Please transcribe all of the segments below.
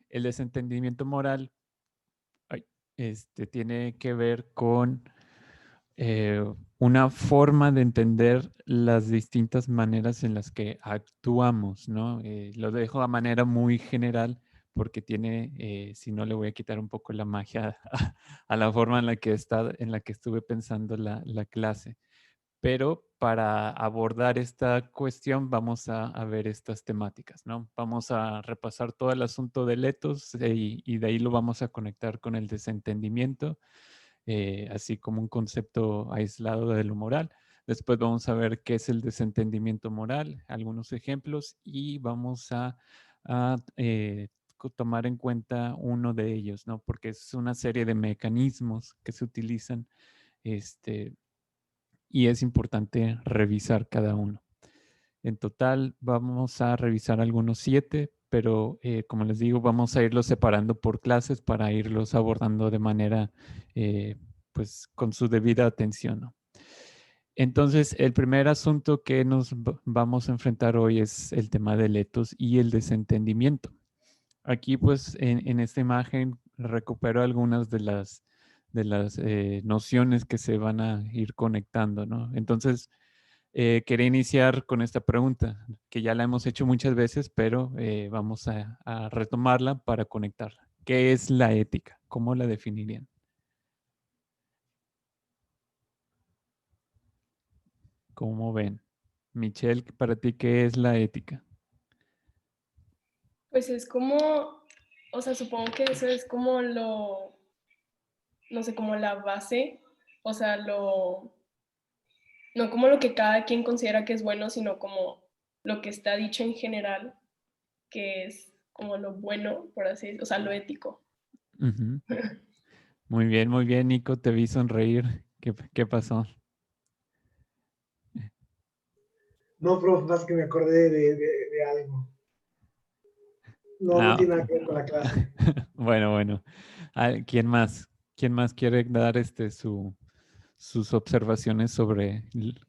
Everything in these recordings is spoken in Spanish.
El desentendimiento moral tiene que ver con eh, una forma de entender las distintas maneras en las que actuamos, ¿no? Lo dejo de manera muy general porque tiene, si no le voy a quitar un poco la magia a la forma en la que estuve pensando la clase. Pero para abordar esta cuestión vamos a ver estas temáticas, ¿no? Vamos a repasar todo el asunto del etos y de ahí lo vamos a conectar con el desentendimiento, así como un concepto aislado de lo moral. Después vamos a ver qué es el desentendimiento moral, algunos ejemplos y vamos a tomar en cuenta uno de ellos, ¿no? Porque es una serie de mecanismos que se utilizan y es importante revisar cada uno. En total vamos a revisar algunos 7, pero como les digo, vamos a irlos separando por clases para irlos abordando de manera, pues, con su debida atención, ¿no? Entonces, el primer asunto que nos vamos a enfrentar hoy es el tema del etos y el desentendimiento. Aquí, pues, en esta imagen recupero algunas de las nociones que se van a ir conectando, ¿no? Entonces, quería iniciar con esta pregunta, que ya la hemos hecho muchas veces, pero vamos a retomarla para conectarla. ¿Qué es la ética? ¿Cómo la definirían? ¿Cómo ven? Michelle, para ti, ¿qué es la ética? Pues es como, o sea, supongo que eso es como lo, no sé, como la base, o sea, no como lo que cada quien considera que es bueno, sino como lo que está dicho en general, que es como lo bueno, por así decirlo, o sea, lo ético. Ujú. Muy bien, Nico, te vi sonreír. ¿Qué pasó? No, prof, más que me acordé de algo. No, no Ah, tiene nada que ver con la clase. bueno. Ah, ¿quién más? ¿Quién más quiere dar sus observaciones sobre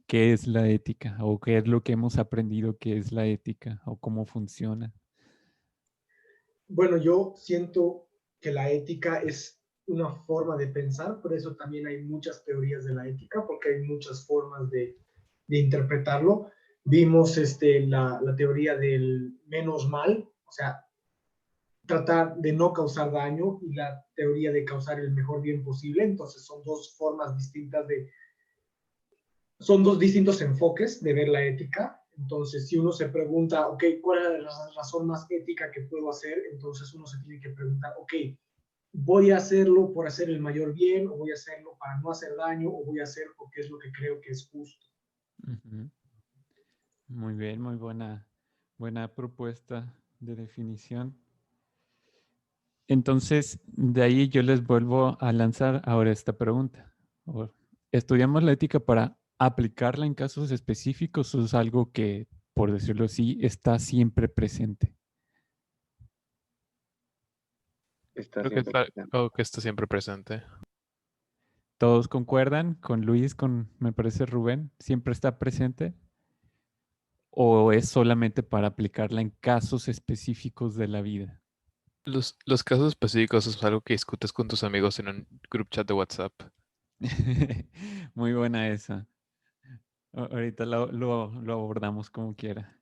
qué es la ética o qué es lo que hemos aprendido que es la ética o cómo funciona? Bueno, yo siento que la ética es una forma de pensar, por eso también hay muchas teorías de la ética, porque hay muchas formas de interpretarlo. Vimos la teoría del menos mal, o sea, tratar de no causar daño, y la teoría de causar el mejor bien posible. Entonces son dos formas distintas son dos distintos enfoques de ver la ética. Entonces, si uno se pregunta, ok, ¿cuál es la razón más ética que puedo hacer? Entonces uno se tiene que preguntar, ok, ¿voy a hacerlo por hacer el mayor bien, o voy a hacerlo para no hacer daño, o voy a hacer porque es lo que creo que es justo? Ujú. Muy bien, muy buena propuesta de definición. Entonces, de ahí yo les vuelvo a lanzar ahora esta pregunta. ¿Estudiamos la ética para aplicarla en casos específicos o es algo que, por decirlo así, está siempre presente? Está Creo que siempre está, presente. algo que está siempre presente. ¿Todos concuerdan con Luis, me parece Rubén? ¿Siempre está presente? ¿O es solamente para aplicarla en casos específicos de la vida? Los casos específicos es algo que discutes con tus amigos en un group chat de WhatsApp. Muy buena esa. Ahorita lo abordamos como quiera.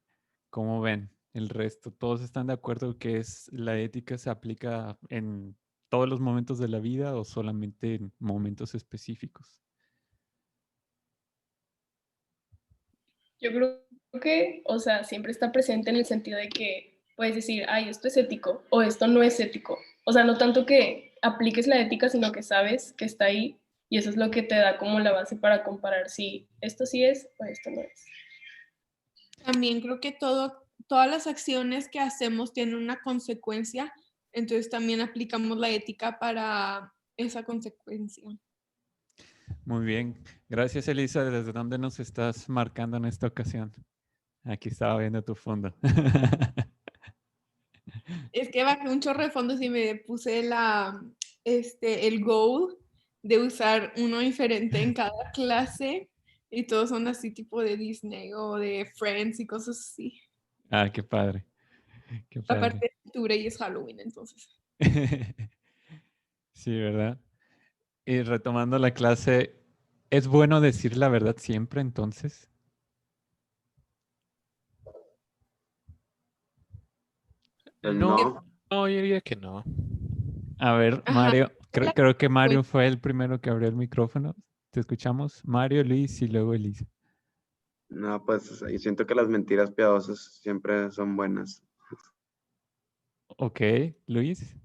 ¿Cómo ven el resto? ¿Todos están de acuerdo que la ética se aplica en todos los momentos de la vida o solamente en momentos específicos? Yo creo que, o sea, siempre está presente en el sentido de que puedes decir, ay, esto es ético o esto no es ético. O sea, no tanto que apliques la ética, sino que sabes que está ahí y eso es lo que te da como la base para comparar si esto sí es o esto no es. También creo que todas las acciones que hacemos tienen una consecuencia, entonces también aplicamos la ética para esa consecuencia. Muy bien. Gracias, Elisa. ¿Desde dónde nos estás marcando en esta ocasión? Aquí estaba viendo tu fondo. Es que bajé un chorro de fondos y me puse el goal de usar uno diferente en cada clase y todos son así tipo de Disney o de Friends y cosas así. Ah, qué padre. Qué Aparte padre. de octubre y es Halloween, entonces. Sí, ¿verdad? Y retomando la clase, ¿es bueno decir la verdad siempre entonces? No, No, no, yo diría que no. A ver, Ajá. Mario, la creo que Mario consecuencia. fue el primero que abrió el micrófono. Te escuchamos. Mario, Luis y luego Elisa. no, pues o sea, yo siento que las mentiras piadosas siempre son buenas. Ok, Luis.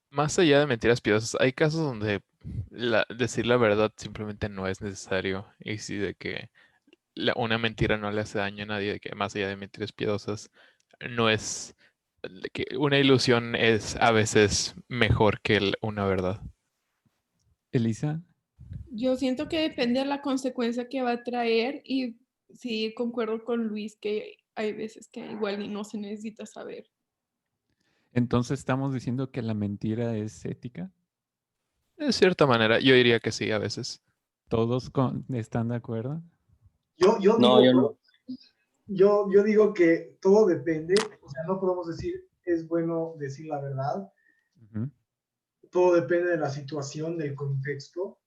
Más allá de mentiras piadosas, hay casos donde decir la verdad simplemente no es necesario. Y sí, de que una mentira no le hace daño a nadie, de que más allá de mentiras piadosas, no es, de que una ilusión es a veces mejor que una verdad. Elisa. Yo siento que depende de la consecuencia que va a traer y sí, concuerdo con Luis que hay veces que igual y no se necesita saber. Entonces estamos diciendo que la mentira es ética. De cierta manera, yo diría que sí, a veces. ¿Todos están de acuerdo? Yo No, digo, yo no. yo digo que todo depende, o sea, no podemos decir es bueno decir la verdad, Ujú. todo depende de la situación, del contexto,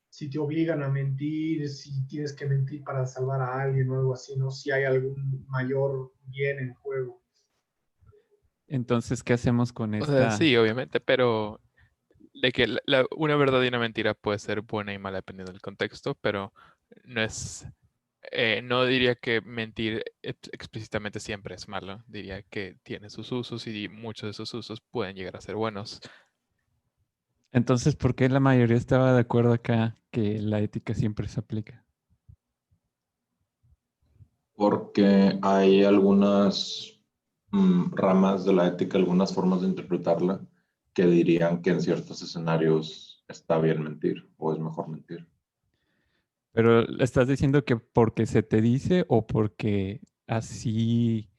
si te obligan a mentir, si tienes que mentir para salvar a alguien o algo así, ¿no? Si hay algún mayor bien en juego. Entonces, ¿qué hacemos con O sea, esta? sí, obviamente, pero de que una verdad y una mentira puede ser buena y mala dependiendo del contexto, pero no es, no diría que mentir explícitamente siempre es malo. Diría que tiene sus usos y muchos de esos usos pueden llegar a ser buenos. Entonces, ¿por qué la mayoría estaba de acuerdo acá que la ética siempre se aplica? Porque hay algunas ramas de la ética, algunas formas de interpretarla, que dirían que en ciertos escenarios está bien mentir o es mejor mentir. Pero ¿estás diciendo que porque se te dice o porque así?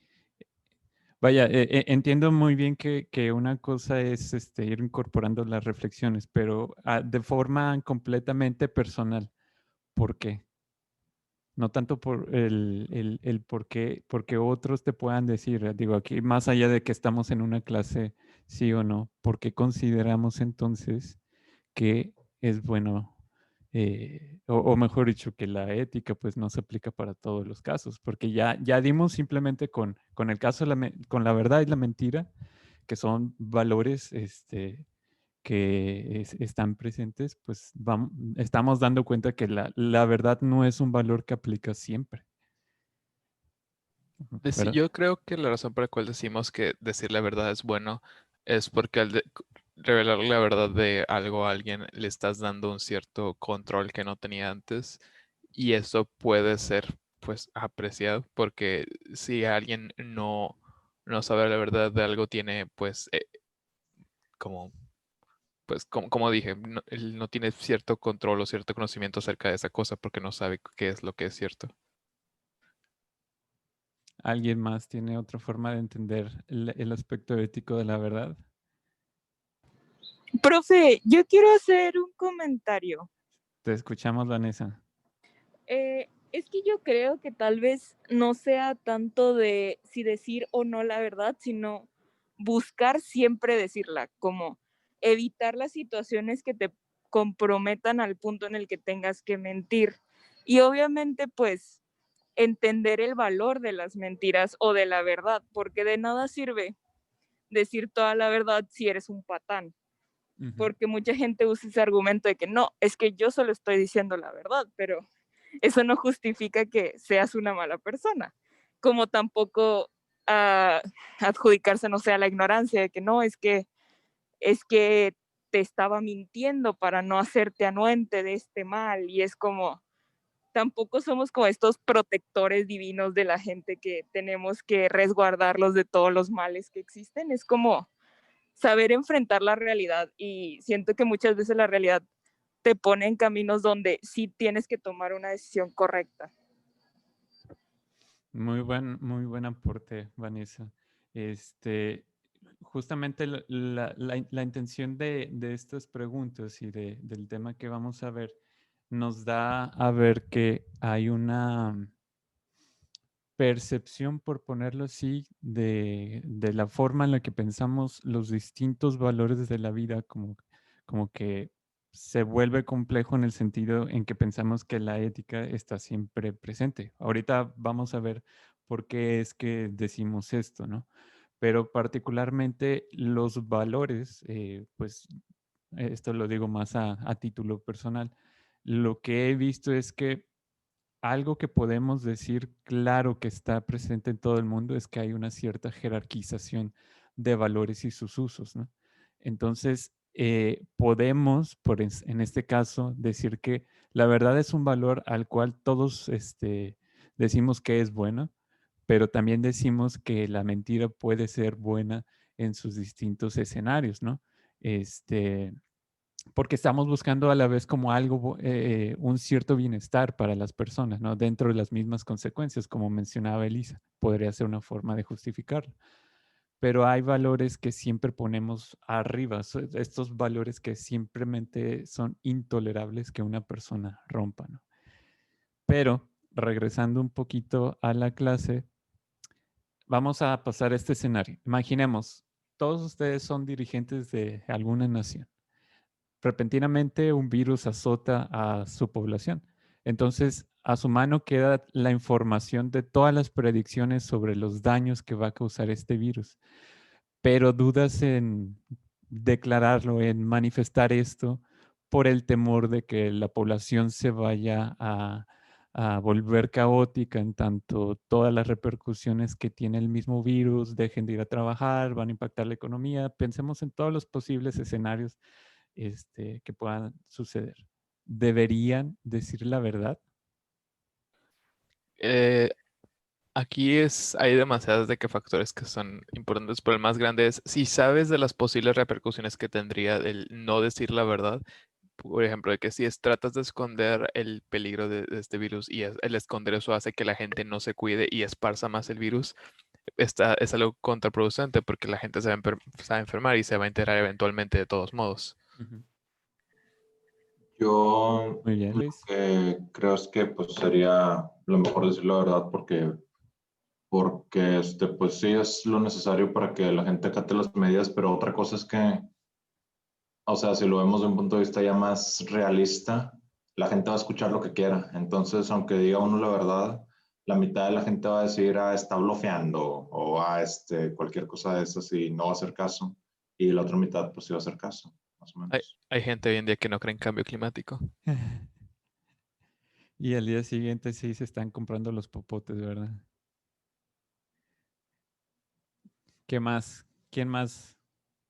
Vaya, entiendo muy bien que una cosa es ir incorporando las reflexiones, pero de forma completamente personal. ¿Por qué? No tanto por el por qué, porque otros te puedan decir, digo, aquí más allá de que estamos en una clase, sí o no, ¿por qué consideramos entonces que es bueno, o mejor dicho, que la ética pues no se aplica para todos los casos? Porque ya dimos simplemente con el caso, con la verdad y la mentira, que son valores, que están presentes, pues estamos dando cuenta que la verdad no es un valor que aplica siempre, ¿verdad? Yo creo que la razón por la cual decimos que decir la verdad es bueno es porque revelar la verdad de algo a alguien le estás dando un cierto control que no tenía antes y eso puede ser pues apreciado porque si alguien no sabe la verdad de algo tiene pues como como dije, él no tiene cierto control o cierto conocimiento acerca de esa cosa porque no sabe qué es lo que es cierto. ¿Alguien más tiene otra forma de entender el aspecto ético de la verdad? Profe, yo quiero hacer un comentario. Te escuchamos, Vanessa. Es que yo creo que tal vez no sea tanto de si decir o no la verdad, sino buscar siempre decirla, como evitar las situaciones que te comprometan al punto en el que tengas que mentir. Y obviamente, pues, entender el valor de las mentiras o de la verdad, porque de nada sirve decir toda la verdad si eres un patán. Porque mucha gente usa ese argumento de que no, es que yo solo estoy diciendo la verdad, pero eso no justifica que seas una mala persona, como tampoco adjudicarse, no sé, a la ignorancia de que no, es que te estaba mintiendo para no hacerte anuente de este mal, y es como, tampoco somos como estos protectores divinos de la gente que tenemos que resguardarlos de todos los males que existen, es como saber enfrentar la realidad, y siento que muchas veces la realidad te pone en caminos donde sí tienes que tomar una decisión correcta. Muy buen aporte, Vanessa. Este, justamente la intención de estas preguntas y del tema que vamos a ver nos da a ver que hay percepción, por ponerlo así, de la forma en la que pensamos los distintos valores de la vida, como que se vuelve complejo en el sentido en que pensamos que la ética está siempre presente. Ahorita vamos a ver por qué es que decimos esto, ¿no? Pero particularmente los valores, pues esto lo digo más a título personal, lo que he visto es que algo que podemos decir claro que está presente en todo el mundo es que hay una cierta jerarquización de valores y sus usos, ¿no? Entonces, podemos, en este caso, decir que la verdad es un valor al cual todos decimos que es bueno, pero también decimos que la mentira puede ser buena en sus distintos escenarios, ¿no? Este, porque estamos buscando a la vez como algo, un cierto bienestar para las personas, ¿no? Dentro de las mismas consecuencias, como mencionaba Elisa, podría ser una forma de justificarlo. Pero hay valores que siempre ponemos arriba, estos valores que simplemente son intolerables que una persona rompa, ¿no? Pero regresando un poquito a la clase, vamos a pasar a este escenario. Imaginemos, todos ustedes son dirigentes de alguna nación. Repentinamente un virus azota a su población. Entonces, a su mano queda la información de todas las predicciones sobre los daños que va a causar este virus, pero dudas en declararlo, en manifestar esto por el temor de que la población se vaya a volver caótica en tanto todas las repercusiones que tiene el mismo virus, dejen de ir a trabajar, van a impactar la economía. Pensemos en todos los posibles escenarios que puedan suceder. ¿Deberían decir la verdad? Eh, Aquí hay demasiados de que factores que son importantes, pero el más grande es si sabes de las posibles repercusiones que tendría el no decir la verdad. Por ejemplo, de que si tratas de esconder el peligro de este virus y el esconder eso hace que la gente no se cuide y esparza más el virus, es algo contraproducente porque la gente se va a enfermar y se va a enterar eventualmente de todos modos. Ujú. Yo Muy bien, lo Luis. que creo es que pues sería lo mejor decir la verdad porque pues sí es lo necesario para que la gente acate las medidas, pero otra cosa es que, o sea, si lo vemos de un punto de vista ya más realista, la gente va a escuchar lo que quiera. Entonces, aunque diga uno la verdad, la mitad de la gente va a decir, está bloqueando o cualquier cosa de esas y no va a hacer caso. Y la otra mitad, pues sí va a hacer caso, más o Hay, menos. hay gente hoy en día que no cree en cambio climático. Y al día siguiente sí se están comprando los popotes, ¿verdad? ¿Qué más? ¿Quién más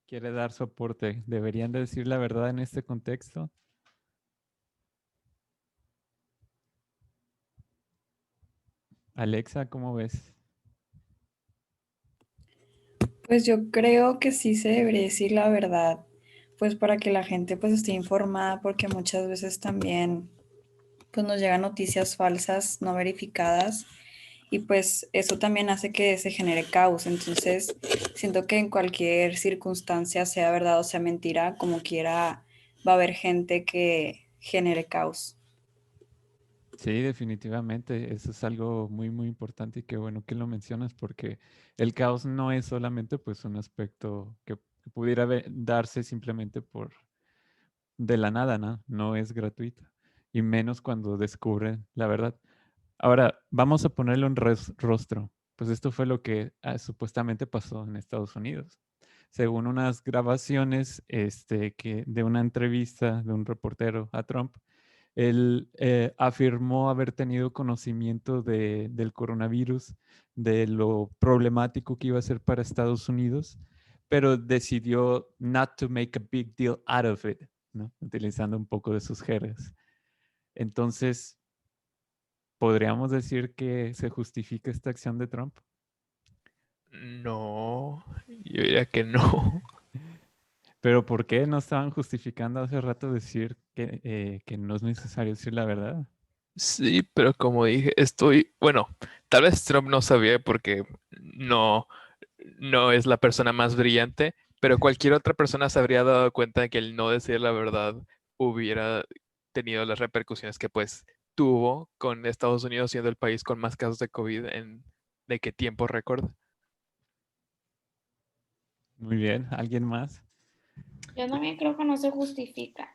quiere dar soporte? ¿Deberían de decir la verdad en este contexto? Alexa, ¿cómo ves? Pues yo creo que sí se debería decir la verdad, pues para que la gente pues esté informada, porque muchas veces también pues nos llegan noticias falsas, no verificadas, y pues eso también hace que se genere caos. Entonces, siento que en cualquier circunstancia, sea verdad o sea mentira, como quiera, va a haber gente que genere caos. Sí, definitivamente. Eso es algo muy, muy importante y qué bueno que lo mencionas porque el caos no es solamente pues un aspecto que pudiera darse simplemente por de la nada, ¿no? No es gratuito y menos cuando descubren la verdad. Ahora, vamos a ponerle un rostro. Pues esto fue lo que supuestamente pasó en Estados Unidos. Según unas grabaciones de una entrevista de un reportero a Trump, él afirmó haber tenido conocimiento del coronavirus, de lo problemático que iba a ser para Estados Unidos, pero decidió not to make a big deal out of it, ¿no? Utilizando un poco de sus jergas. Entonces, ¿podríamos decir que se justifica esta acción de Trump? No, yo diría que no. Pero ¿por qué no estaban justificando hace rato decir que no es necesario decir la verdad? Sí, pero como dije, bueno, tal vez Trump no sabía porque no, no es la persona más brillante, pero cualquier otra persona se habría dado cuenta de que el no decir la verdad hubiera tenido las repercusiones que pues tuvo con Estados Unidos siendo el país con más casos de COVID ¿De qué tiempo récord? Muy bien, ¿alguien más? Yo también creo que no se justifica.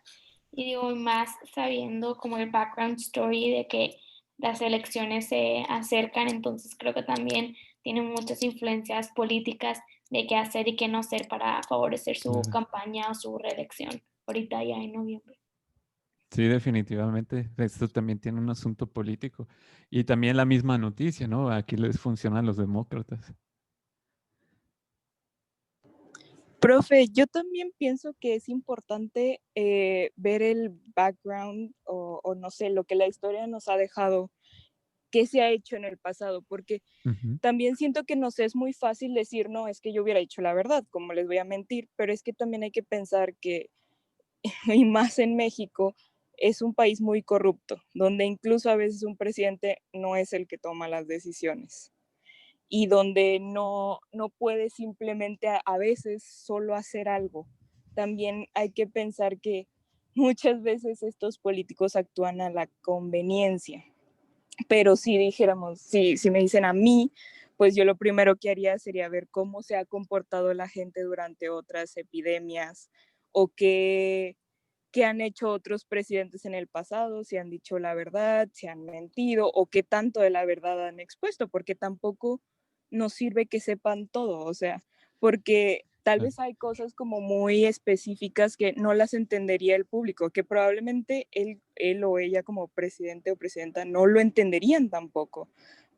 Y digo, más sabiendo como el background story de que las elecciones se acercan, entonces creo que también tienen muchas influencias políticas de qué hacer y qué no hacer para favorecer su Claro. campaña o su reelección, ahorita ya en noviembre. Sí, definitivamente. Esto también tiene un asunto político. Y también la misma noticia, ¿no? Aquí les funcionan los demócratas. Profe, yo también pienso que es importante ver el background o no sé, lo que la historia nos ha dejado, qué se ha hecho en el pasado, porque Ujú. también siento que nos es muy fácil decir, no, es que yo hubiera dicho la verdad, como les voy a mentir, pero es que también hay que pensar que, y más en México, es un país muy corrupto, donde incluso a veces un presidente no es el que toma las decisiones y donde no puede simplemente a veces solo hacer algo. También hay que pensar que muchas veces estos políticos actúan a la conveniencia, pero si dijéramos, si me dicen a mí, pues yo lo primero que haría sería ver cómo se ha comportado la gente durante otras epidemias o qué han hecho otros presidentes en el pasado, si han dicho la verdad, si han mentido o qué tanto de la verdad han expuesto, porque tampoco nos sirve que sepan todo, o sea, porque tal vez hay cosas como muy específicas que no las entendería el público, que probablemente él o ella como presidente o presidenta no lo entenderían tampoco.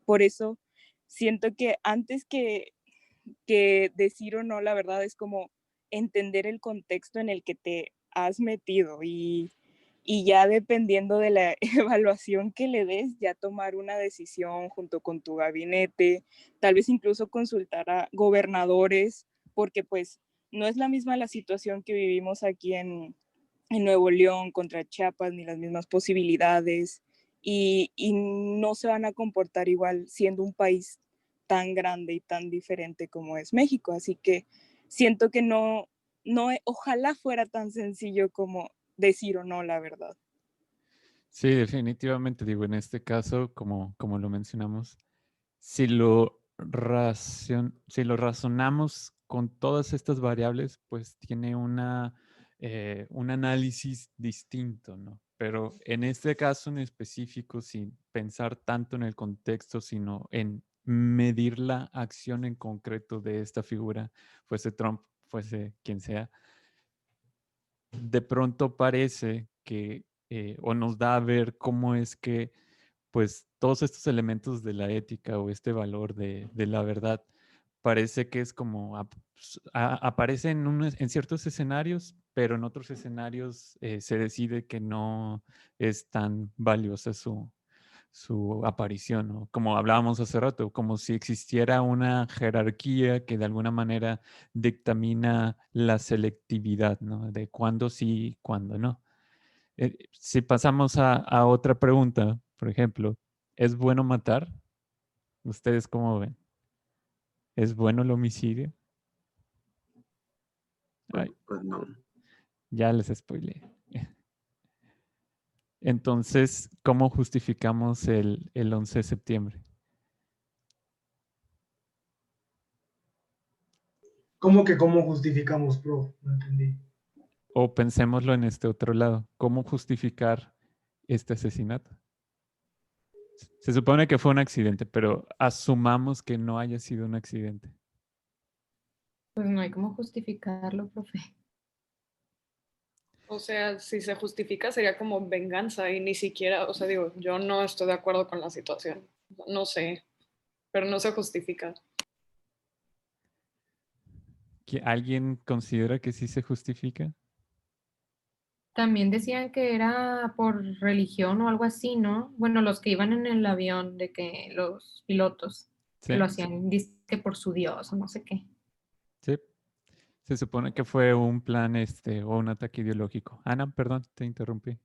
Por eso siento que antes que decir o no la verdad es como entender el contexto en el que te has metido y ya dependiendo de la evaluación que le des, ya tomar una decisión junto con tu gabinete, tal vez incluso consultar a gobernadores, porque pues no es la misma la situación que vivimos aquí en Nuevo León contra Chiapas, ni las mismas posibilidades, y no se van a comportar igual siendo un país tan grande y tan diferente como es México. Así que siento que ojalá fuera tan sencillo como decir o no la verdad. Sí, definitivamente. Digo, en este caso, como lo mencionamos, si lo razonamos con todas estas variables, pues tiene un análisis distinto, ¿no? Pero en este caso en específico, sin pensar tanto en el contexto, sino en medir la acción en concreto de esta figura, fuese Trump, fuese quien sea, de pronto parece que, o nos da a ver cómo es que pues todos estos elementos de la ética o este valor de la verdad parece que es como aparece en ciertos escenarios, pero en otros escenarios se decide que no es tan valiosa su aparición, ¿no? Como hablábamos hace rato, como si existiera una jerarquía que de alguna manera dictamina la selectividad, ¿no? De cuándo sí, cuándo no. Si pasamos a otra pregunta, por ejemplo, ¿es bueno matar? ¿Ustedes cómo ven? ¿Es bueno el homicidio? Ay, Pues no. ya les spoileé. Entonces, ¿cómo justificamos el 11 de septiembre? ¿Cómo justificamos, pro? No entendí. O pensémoslo en este otro lado. ¿Cómo justificar este asesinato? Se supone que fue un accidente, pero asumamos que no haya sido un accidente. Pues no hay cómo justificarlo, profe. O sea, si se justifica sería como venganza y ni siquiera, o sea, digo, yo no estoy de acuerdo con la situación. No sé, pero no se justifica. ¿Alguien considera que sí se justifica? También decían que era por religión o algo así, ¿no? Bueno, los que iban en el avión, de que los pilotos, que Sí, lo hacían, que por su Dios o no sé qué. sí. Se supone que fue un plan o un ataque ideológico. Ana, perdón, te interrumpí.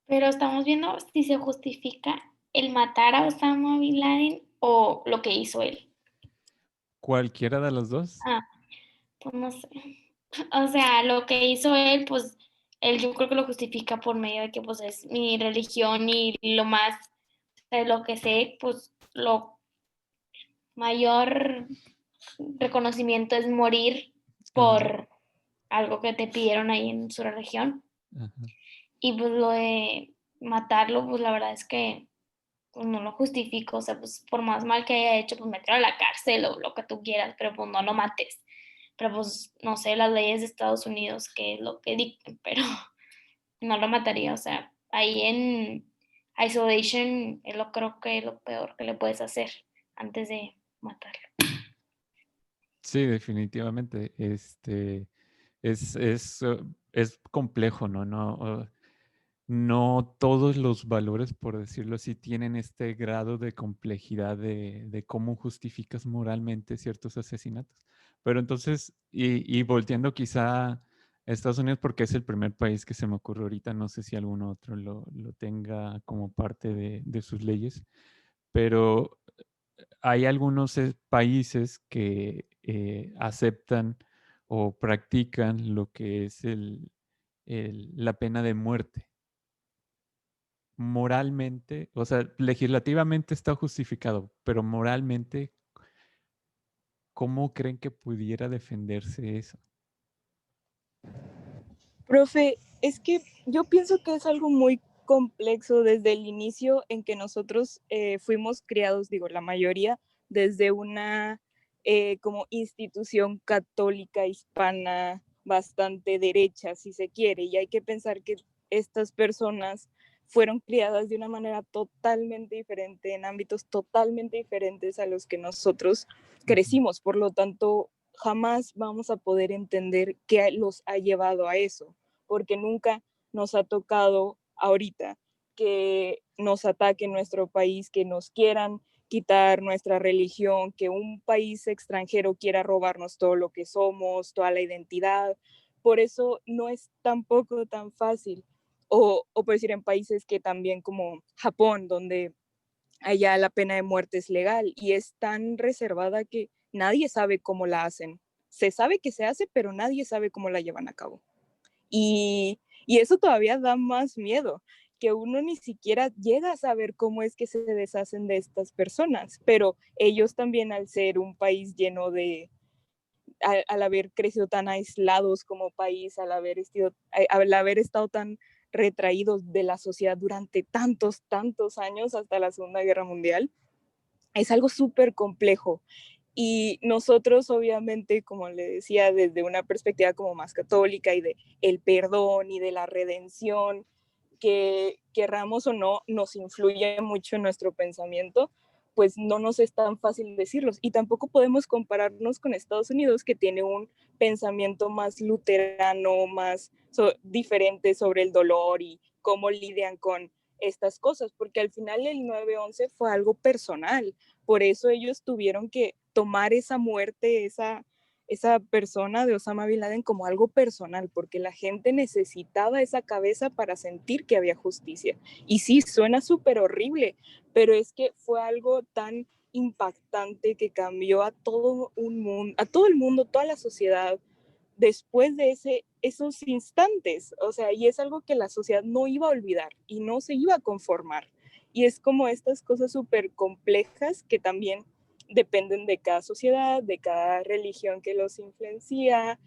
Pero estamos viendo si se justifica el matar a Osama Bin Laden o lo que hizo él. ¿Cualquiera de los dos? Ah, pues no sé. O sea, lo que hizo él, pues él yo creo que lo justifica por medio de que pues es mi religión y lo más De lo que sé, pues lo mayor reconocimiento es morir por algo que te pidieron ahí en su región. Ajá. Y pues lo de matarlo, pues la verdad es que pues, no lo justifico. O sea, pues por más mal que haya hecho, pues meterlo a la cárcel o lo que tú quieras, pero pues no lo mates. Pero pues no sé las leyes de Estados Unidos qué es lo que dicten, pero no lo mataría. O sea, ahí en isolation es lo creo que es lo peor que le puedes hacer antes de matarlo. Sí, definitivamente. Es complejo, ¿no? No todos los valores, por decirlo así, tienen este grado de complejidad de cómo justificas moralmente ciertos asesinatos. Pero entonces, y volteando quizá a Estados Unidos, porque es el primer país que se me ocurre ahorita, no sé si algún otro lo tenga como parte de sus leyes, pero hay algunos países que aceptan o practican lo que es la pena de muerte. Moralmente, o sea, legislativamente está justificado, pero moralmente, ¿cómo creen que pudiera defenderse eso? Profe, es que yo pienso que es algo muy complejo desde el inicio en que nosotros fuimos criados, digo, la mayoría, desde una como institución católica hispana bastante derecha, si se quiere, y hay que pensar que estas personas fueron criadas de una manera totalmente diferente, en ámbitos totalmente diferentes a los que nosotros crecimos. Por lo tanto, jamás vamos a poder entender qué los ha llevado a eso, porque nunca nos ha tocado ahorita que nos ataquen nuestro país, que nos quieran quitar nuestra religión, que un país extranjero quiera robarnos todo lo que somos, toda la identidad. Por eso no es tampoco tan fácil. O por decir en países que también como Japón, donde allá la pena de muerte es legal y es tan reservada que nadie sabe cómo la hacen. Se sabe que se hace, pero nadie sabe cómo la llevan a cabo. Y eso todavía da más miedo, que uno ni siquiera llega a saber cómo es que se deshacen de estas personas, pero ellos también al ser un país lleno de, al haber crecido tan aislados como país, al haber estado tan retraídos de la sociedad durante tantos, tantos años hasta la Segunda Guerra Mundial, es algo súper complejo. Y nosotros, obviamente, como le decía, desde una perspectiva como más católica y de el perdón y de la redención, que querramos o no, nos influye mucho en nuestro pensamiento, pues no nos es tan fácil decirlos. Y tampoco podemos compararnos con Estados Unidos, que tiene un pensamiento más luterano, más diferente sobre el dolor y cómo lidian con estas cosas, porque al final el 9/11 fue algo personal. Por eso ellos tuvieron que tomar esa muerte, esa persona de Osama Bin Laden como algo personal, porque la gente necesitaba esa cabeza para sentir que había justicia. Y sí, suena súper horrible, pero es que fue algo tan impactante que cambió a todo un mundo, a todo el mundo, toda la sociedad, después de esos instantes. O sea, y es algo que la sociedad no iba a olvidar y no se iba a conformar. Y es como estas cosas súper complejas que también dependen de cada sociedad, de cada religión que los influencia,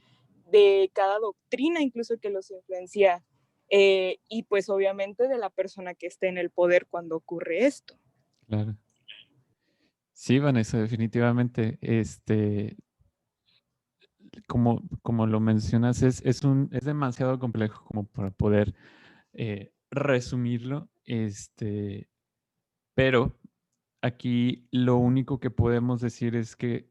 de cada doctrina incluso que los influencia, y pues obviamente de la persona que esté en el poder cuando ocurre esto. Claro. Sí, Vanessa, definitivamente. Como lo mencionas, es demasiado complejo como para poder resumirlo. Pero aquí lo único que podemos decir es que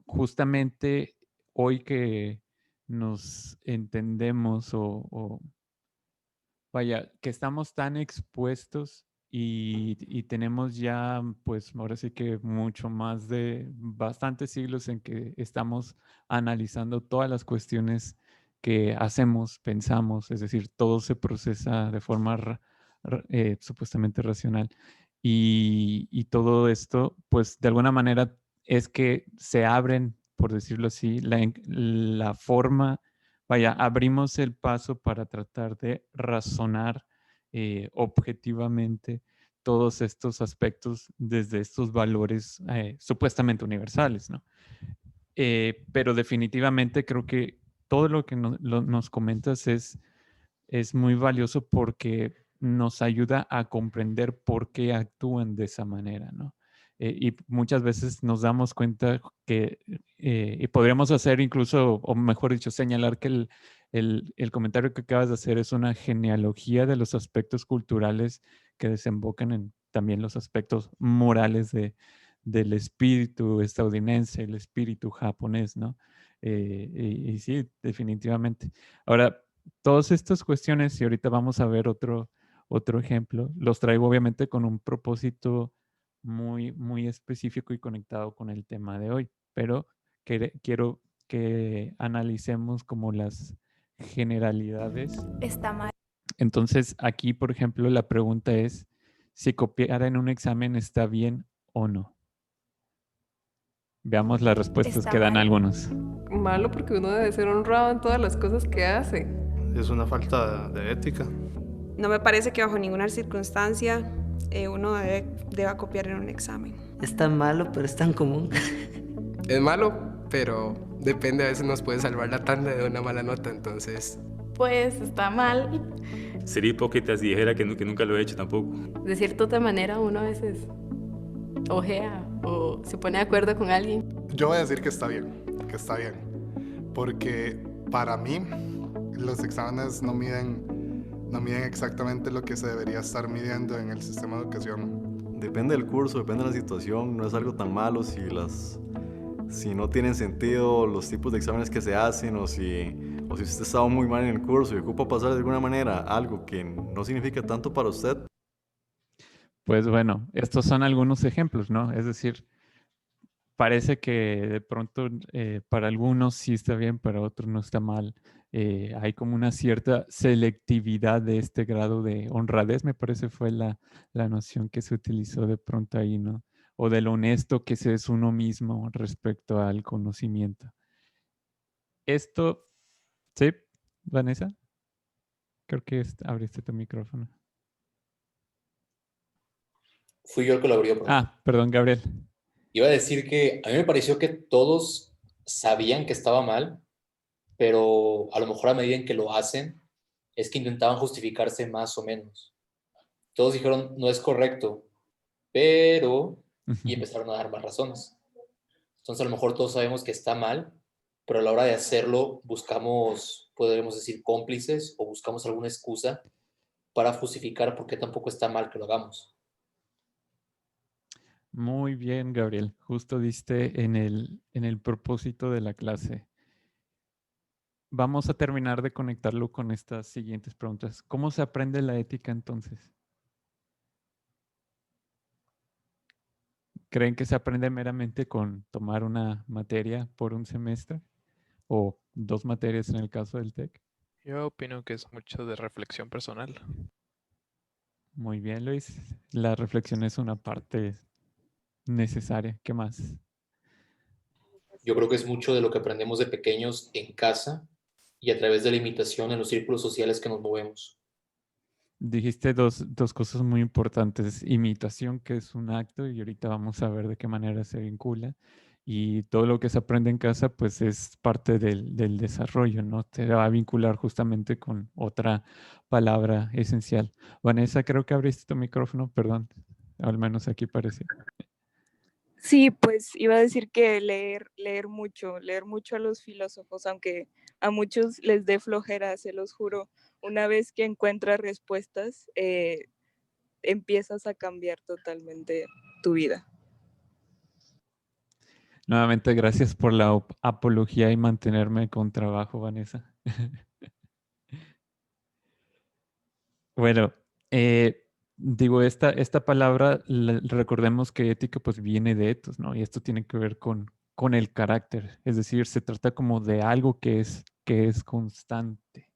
justamente hoy que nos entendemos vaya, que estamos tan expuestos y tenemos ya, pues ahora sí que mucho más de bastantes siglos en que estamos analizando todas las cuestiones que hacemos, pensamos, es decir, todo se procesa de forma supuestamente racional. Y todo esto, pues de alguna manera es que se abren, por decirlo así, la forma, vaya, abrimos el paso para tratar de razonar objetivamente todos estos aspectos desde estos valores supuestamente universales, ¿no? Pero definitivamente creo que todo lo que nos comentas es muy valioso porque nos ayuda a comprender por qué actúan de esa manera, ¿no? Y muchas veces nos damos cuenta que, y podríamos hacer incluso, o mejor dicho, señalar que el comentario que acabas de hacer es una genealogía de los aspectos culturales que desembocan en también los aspectos morales del espíritu estadounidense, el espíritu japonés, ¿no? Y sí, definitivamente. Ahora, todas estas cuestiones, y ahorita vamos a ver otro ejemplo, los traigo obviamente con un propósito muy, muy específico y conectado con el tema de hoy, pero quiero que analicemos como las generalidades. Está mal. Entonces, aquí, por ejemplo, la pregunta es si copiar en un examen está bien o no. Veamos las respuestas Está que dan mal. algunos. Malo porque uno debe ser honrado en todas las cosas que hace. Es una falta de ética. No me parece que bajo ninguna circunstancia uno deba copiar en un examen. Es tan malo, pero es tan común. Es malo, pero depende, a veces nos puede salvar la tanda de una mala nota, entonces... Pues está mal. Sería hipócrita si dijera que nunca lo he hecho tampoco. De cierta otra manera uno a veces ojea o se pone de acuerdo con alguien. Yo voy a decir que está bien, porque para mí los exámenes no miden exactamente lo que se debería estar midiendo en el sistema de educación. Depende del curso, depende de la situación, no es algo tan malo si no tienen sentido los tipos de exámenes que se hacen o si usted está muy mal en el curso y ocupa pasar de alguna manera algo que no significa tanto para usted. Pues bueno, estos son algunos ejemplos, ¿no? Es decir, parece que de pronto para algunos sí está bien, para otros no está mal. Hay como una cierta selectividad de este grado de honradez, me parece fue la noción que se utilizó de pronto ahí, ¿no? O de lo honesto que se es uno mismo respecto al conocimiento. Esto, ¿sí, Vanessa? Creo que abriste tu micrófono. Fui yo el que lo abrió. Perdón, Gabriel. Iba a decir que a mí me pareció que todos sabían que estaba mal, pero a lo mejor a medida en que lo hacen, es que intentaban justificarse más o menos. Todos dijeron, no es correcto, pero... y empezaron a dar más razones. Entonces a lo mejor todos sabemos que está mal, pero a la hora de hacerlo buscamos, podríamos decir, cómplices o buscamos alguna excusa para justificar por qué tampoco está mal que lo hagamos. Muy bien, Gabriel. Justo diste en el propósito de la clase. Vamos a terminar de conectarlo con estas siguientes preguntas. ¿Cómo se aprende la ética entonces? ¿Creen que se aprende meramente con tomar una materia por un semestre? ¿O 2 materias en el caso del TEC? Yo opino que es mucho de reflexión personal. Muy bien, Luis. La reflexión es una parte necesaria. ¿Qué más? Yo creo que es mucho de lo que aprendemos de pequeños en casa y a través de la imitación en los círculos sociales que nos movemos. Dijiste dos cosas muy importantes. Imitación, que es un acto, y ahorita vamos a ver de qué manera se vincula. Y todo lo que se aprende en casa, pues es parte del desarrollo, ¿no? Te va a vincular justamente con otra palabra esencial. Vanessa, creo que abriste tu micrófono, perdón. Al menos aquí parece. Sí, pues iba a decir que leer mucho a los filósofos, aunque a muchos les dé flojera, se los juro. Una vez que encuentras respuestas, empiezas a cambiar totalmente tu vida. Nuevamente, gracias por la apología y mantenerme con trabajo, Vanessa. Bueno, digo, esta palabra, recordemos que ética pues viene de ethos, ¿no? Y esto tiene que ver con el carácter. Es decir, se trata como de algo que es constante.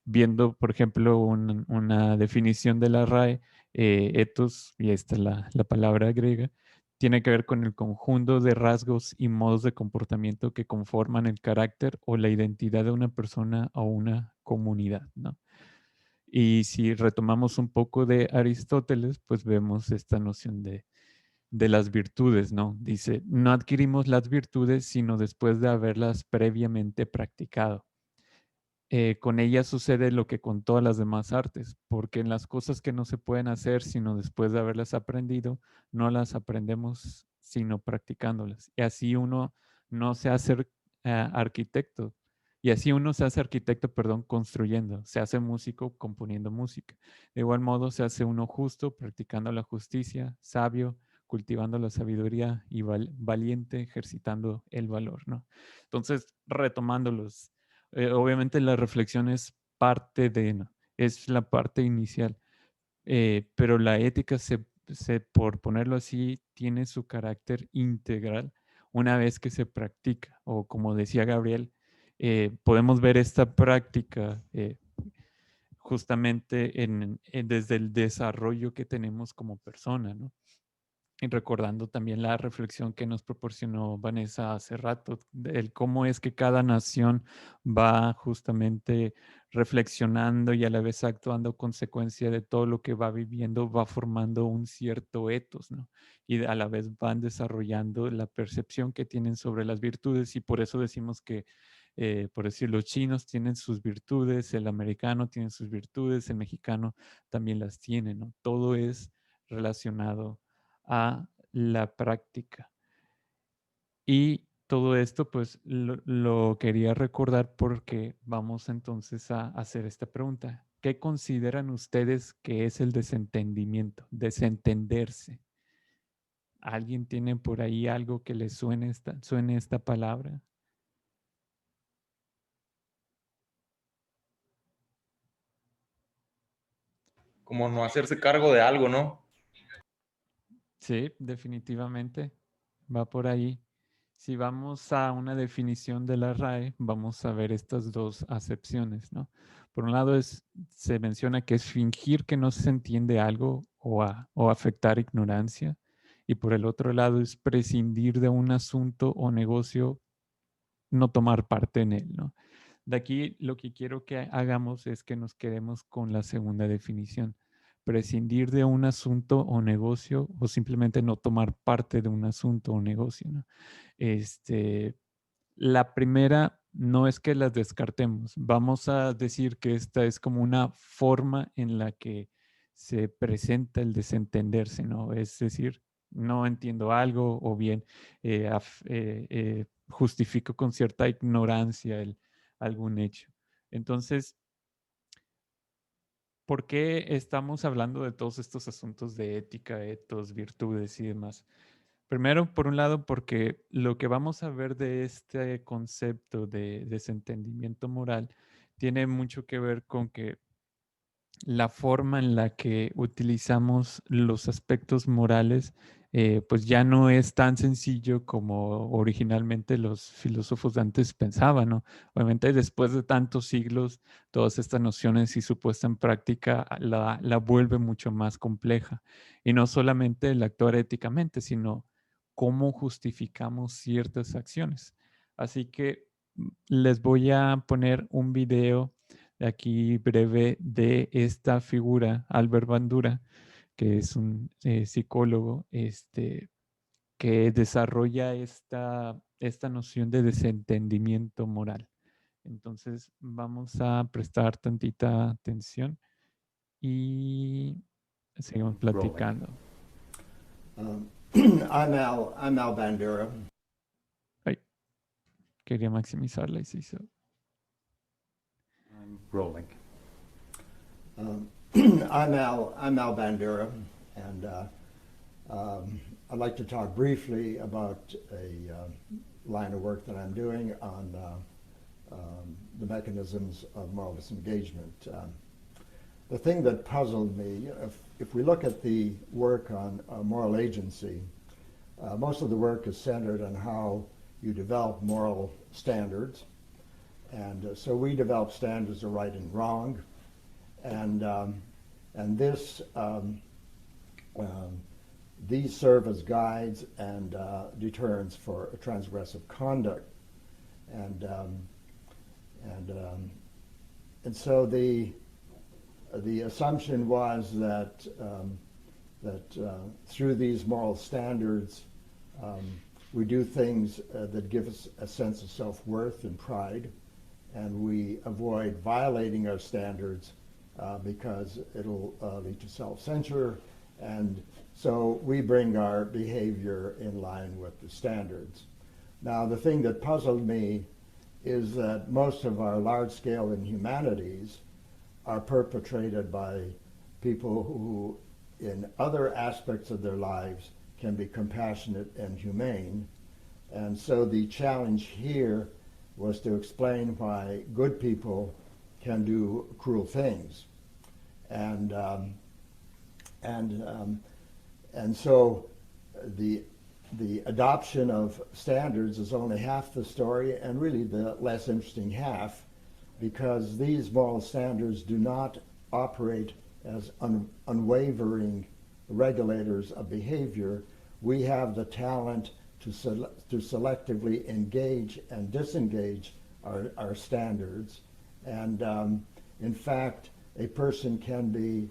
Viendo, por ejemplo, una definición de la RAE, ethos, y esta es la palabra griega, tiene que ver con el conjunto de rasgos y modos de comportamiento que conforman el carácter o la identidad de una persona o una comunidad, ¿no? Y si retomamos un poco de Aristóteles, pues vemos esta noción de las virtudes, ¿no? Dice, no adquirimos las virtudes sino después de haberlas previamente practicado. Con ellas sucede lo que con todas las demás artes, porque en las cosas que no se pueden hacer sino después de haberlas aprendido, no las aprendemos sino practicándolas. Y así uno no se hace arquitecto, y así uno se hace arquitecto, perdón, construyendo, se hace músico componiendo música. De igual modo se hace uno justo practicando la justicia, sabio, cultivando la sabiduría y valiente ejercitando el valor, ¿no? Entonces, retomándolos. Obviamente la reflexión es parte de, ¿no? Es la parte inicial, pero la ética, por ponerlo así, tiene su carácter integral una vez que se practica, o como decía Gabriel, podemos ver esta práctica justamente desde el desarrollo que tenemos como persona, ¿no? Y recordando también la reflexión que nos proporcionó Vanessa hace rato, el cómo es que cada nación va justamente reflexionando y a la vez actuando consecuencia de todo lo que va viviendo, va formando un cierto etos, ¿no? Y a la vez van desarrollando la percepción que tienen sobre las virtudes, y por eso decimos que, por decir, los chinos tienen sus virtudes, el americano tiene sus virtudes, el mexicano también las tiene, ¿no? Todo es relacionado a la práctica. Y todo esto pues lo quería recordar porque vamos entonces a hacer esta pregunta. ¿Qué consideran ustedes que es el desentendimiento? Desentenderse. ¿Alguien tiene por ahí algo que le suene esta palabra? Como no hacerse cargo de algo, ¿no? Sí, definitivamente va por ahí. Si vamos a una definición de la RAE, vamos a ver estas dos acepciones, ¿no? Por un lado se menciona que es fingir que no se entiende algo o afectar ignorancia, y por el otro lado es prescindir de un asunto o negocio, no tomar parte en él, ¿no? De aquí lo que quiero que hagamos es que nos quedemos con la segunda definición: prescindir de un asunto o negocio, o simplemente no tomar parte de un asunto o negocio, ¿no? La primera no es que las descartemos. Vamos a decir que esta es como una forma en la que se presenta el desentenderse, ¿no? Es decir, no entiendo algo, o bien justifico con cierta ignorancia algún hecho. Entonces, ¿por qué estamos hablando de todos estos asuntos de ética, etos, virtudes y demás? Primero, por un lado, porque lo que vamos a ver de este concepto de desentendimiento moral tiene mucho que ver con que la forma en la que utilizamos los aspectos morales, pues ya no es tan sencillo como originalmente los filósofos de antes pensaban, ¿no? Obviamente, después de tantos siglos, todas estas nociones y su puesta en práctica la vuelve mucho más compleja. Y no solamente el actuar éticamente, sino cómo justificamos ciertas acciones. Así que les voy a poner un video aquí breve de esta figura, Albert Bandura, que es un psicólogo que desarrolla esta noción de desentendimiento moral. Entonces vamos a prestar tantita atención y seguimos platicando. I'm Al Bandura. Ay, quería maximizarla y se hizo. Rolling. I'm Al Bandura, and I'd like to talk briefly about a line of work that I'm doing on the mechanisms of moral disengagement. The thing that puzzled me, if we look at the work on moral agency, most of the work is centered on how you develop moral standards. And so we develop standards of right and wrong, and these serve as guides and deterrents for transgressive conduct, and so the the assumption was that through these moral standards, we do things that give us a sense of self-worth and pride, and we avoid violating our standards because it'll lead to self-censure, and so we bring our behavior in line with the standards. Now, the thing that puzzled me is that most of our large-scale inhumanities are perpetrated by people who, in other aspects of their lives, can be compassionate and humane. And so the challenge here was to explain why good people can do cruel things. And so the adoption of standards is only half the story, and really the less interesting half, because these moral standards do not operate as unwavering regulators of behavior. We have the talent to selectively engage and disengage our standards. And in fact, a person can be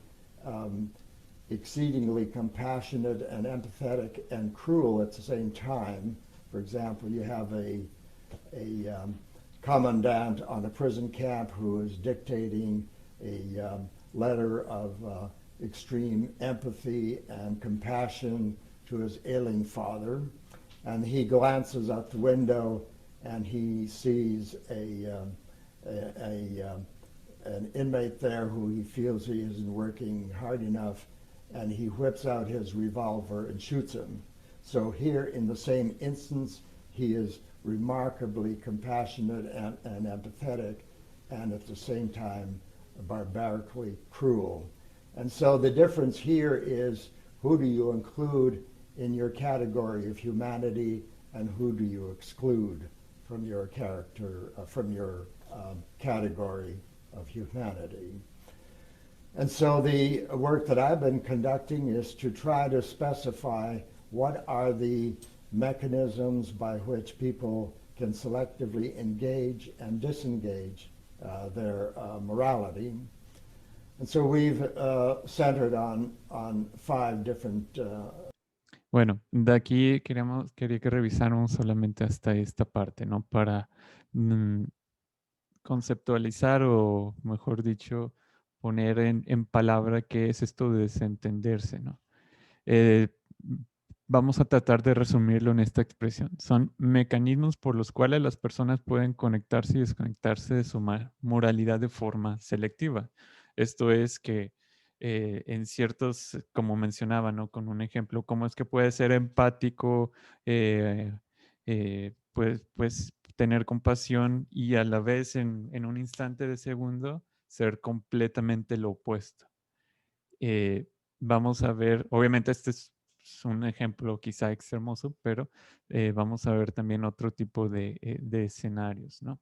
exceedingly compassionate and empathetic and cruel at the same time. For example, you have a commandant on a prison camp who is dictating a letter of extreme empathy and compassion to his ailing father, and he glances out the window and he sees an inmate there who he feels he isn't working hard enough, and he whips out his revolver and shoots him. So here, in the same instance, he is remarkably compassionate and empathetic, and at the same time barbarically cruel. And so the difference here is, who do you include in your category of humanity, and who do you exclude from your character, from your category of humanity? And so the work that I've been conducting is to try to specify what are the mechanisms by which people can selectively engage and disengage their morality. And so we've centered on 5 different... Bueno, de aquí quería que revisáramos solamente hasta esta parte, ¿no? Para conceptualizar, o mejor dicho, poner en palabra qué es esto de desentenderse, ¿no? Vamos a tratar de resumirlo en esta expresión. Son mecanismos por los cuales las personas pueden conectarse y desconectarse de su moralidad de forma selectiva. Esto es que en ciertos, como mencionaba, ¿no? Con un ejemplo, cómo es que puede ser empático, pues tener compasión, y a la vez en un instante de segundo ser completamente lo opuesto. Vamos a ver, obviamente este es un ejemplo quizá extremoso, pero vamos a ver también otro tipo de escenarios, ¿no?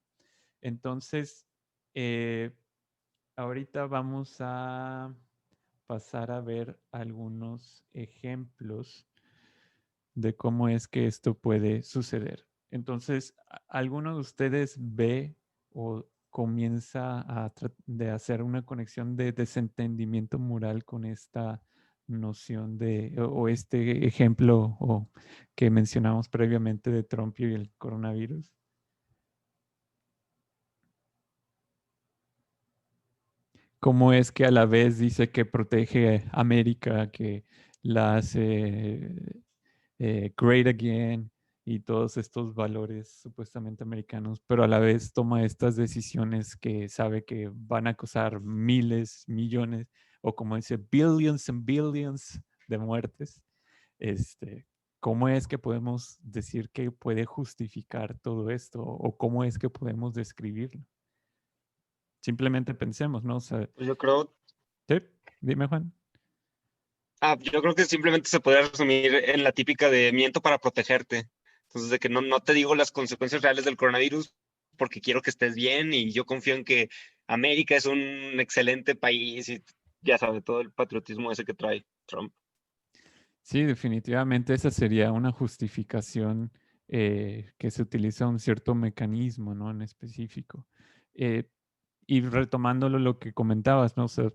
Entonces, ahorita vamos a pasar a ver algunos ejemplos de cómo es que esto puede suceder. Entonces, ¿alguno de ustedes ve o comienza a hacer una conexión de desentendimiento moral con esta noción o este ejemplo que mencionamos previamente de Trump y el coronavirus? ¿Cómo es que a la vez dice que protege a América, que la hace great again y todos estos valores supuestamente americanos, pero a la vez toma estas decisiones que sabe que van a causar miles, millones, o como dice, billions and billions de muertes? ¿Cómo es que podemos decir que puede justificar todo esto, o cómo es que podemos describirlo? Simplemente pensemos, ¿no? O sea, Pues yo creo... ¿sí? Dime, Juan. Yo creo que simplemente se puede resumir en la típica de miento para protegerte. Entonces, de que no te digo las consecuencias reales del coronavirus porque quiero que estés bien, y yo confío en que América es un excelente país, y ya sabes, todo el patriotismo ese que trae Trump. Sí, definitivamente esa sería una justificación que se utiliza un cierto mecanismo, ¿no? En específico. Y retomándolo lo que comentabas, ¿no? O sea,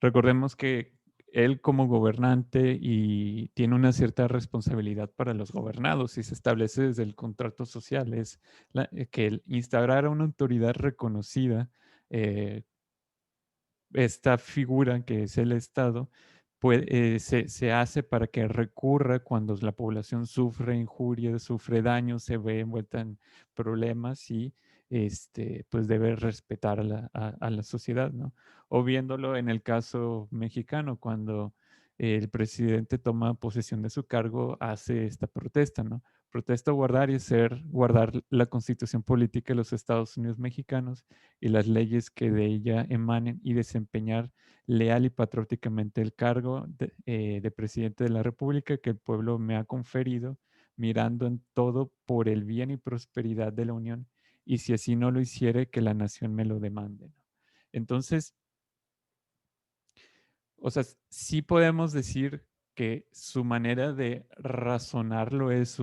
recordemos que él como gobernante y tiene una cierta responsabilidad para los gobernados y se establece desde el contrato social, es que el instaurar a una autoridad reconocida, esta figura que es el Estado, se hace para que recurra cuando la población sufre injurias, sufre daños, se ve envuelta en problemas y pues debe respetar a la sociedad, ¿no? O viéndolo en el caso mexicano, cuando el presidente toma posesión de su cargo, hace esta protesta, ¿no? Protesta guardar la constitución política de los Estados Unidos mexicanos y las leyes que de ella emanen y desempeñar leal y patrióticamente el cargo de presidente de la República que el pueblo me ha conferido, mirando en todo por el bien y prosperidad de la Unión, y si así no lo hiciere, que la nación me lo demande, ¿no? Entonces, o sea, sí podemos decir que su manera de razonarlo es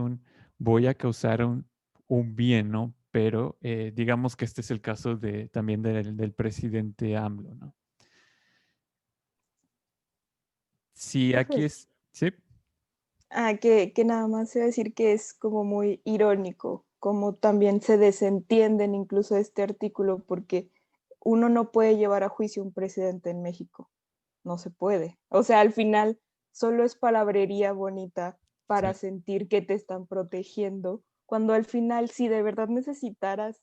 voy a causar un bien, ¿no? Pero digamos que este es el caso también del presidente AMLO, ¿no? Sí, aquí Profe, es, sí, que nada más iba a decir que es como muy irónico, como también se desentienden incluso este artículo, porque uno no puede llevar a juicio a un presidente en México, no se puede. O sea, al final solo es palabrería bonita para sí. sentir que te están protegiendo, cuando al final si de verdad necesitaras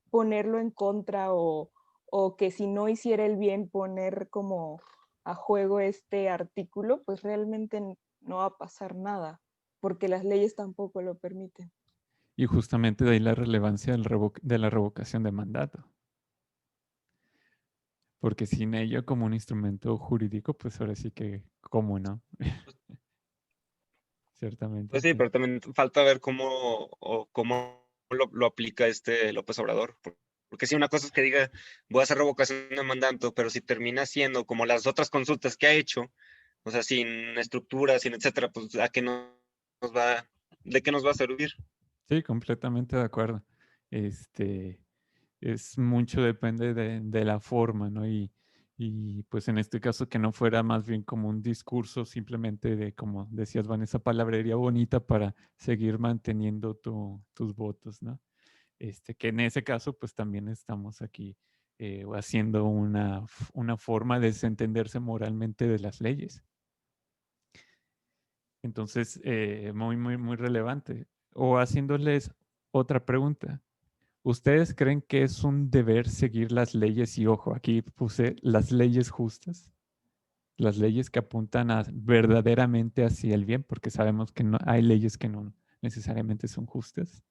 ponerlo en contra o que si no hiciera el bien poner como a juego este artículo, pues realmente no va a pasar nada, porque las leyes tampoco lo permiten. Y justamente de ahí la relevancia de la revocación de mandato. Porque sin ello como un instrumento jurídico, pues ahora sí que, ¿cómo no? Ciertamente, Pues sí, sí. pero también falta ver cómo lo aplica López Obrador. Porque si una cosa es que diga, voy a hacer revocación de mandato, pero si termina siendo como las otras consultas que ha hecho, o sea, sin estructura, sin etcétera, pues ¿de qué nos va a servir? Sí, completamente de acuerdo. Es mucho depende de la forma, ¿no? Y pues en este caso que no fuera más bien como un discurso simplemente de, como decías, Vanessa, palabrería bonita para seguir manteniendo tus votos, ¿no? Que en ese caso pues también estamos aquí haciendo una forma de desentenderse moralmente de las leyes. Entonces, muy, muy, muy relevante. O haciéndoles otra pregunta. ¿Ustedes creen que es un deber seguir las leyes? Y ojo, aquí puse las leyes justas, las leyes que apuntan verdaderamente hacia el bien, porque sabemos que no, hay leyes que no necesariamente son justas.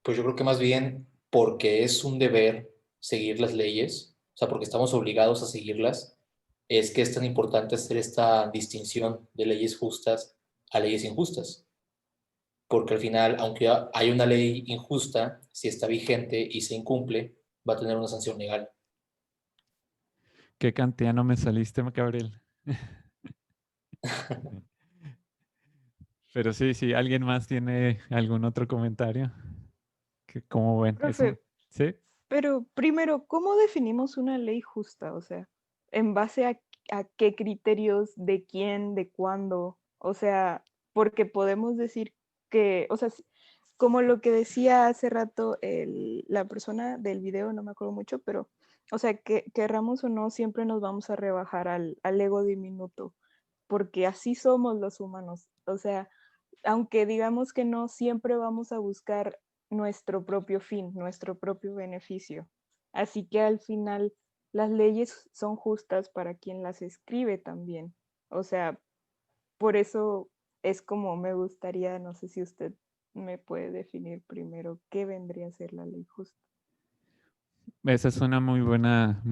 Pues yo creo que más bien porque es un deber seguir las leyes, o sea, porque estamos obligados a seguirlas, es que es tan importante hacer esta distinción de leyes justas a leyes injustas. Porque al final, aunque hay una ley injusta, si está vigente y se incumple, va a tener una sanción legal. ¿Qué cantidad no me saliste, Gabriel? Pero sí, sí, ¿alguien más tiene algún otro comentario? ¿Cómo ven? Profe, ¿Sí? pero primero, ¿cómo definimos una ley justa? O sea, ¿en base a qué criterios, de quién, de cuándo? O sea, porque podemos decir que, o sea, como lo que decía hace rato la persona del video, no me acuerdo mucho, pero, o sea, que querramos o no, siempre nos vamos a rebajar al ego diminuto, porque así somos los humanos. O sea, aunque digamos que no, siempre vamos a buscar nuestro propio fin, nuestro propio beneficio. Así que al final las leyes son justas para quien las escribe también. O sea, por eso es como me gustaría, no sé si usted me puede definir primero qué vendría a ser la ley justa. Esa es una muy buena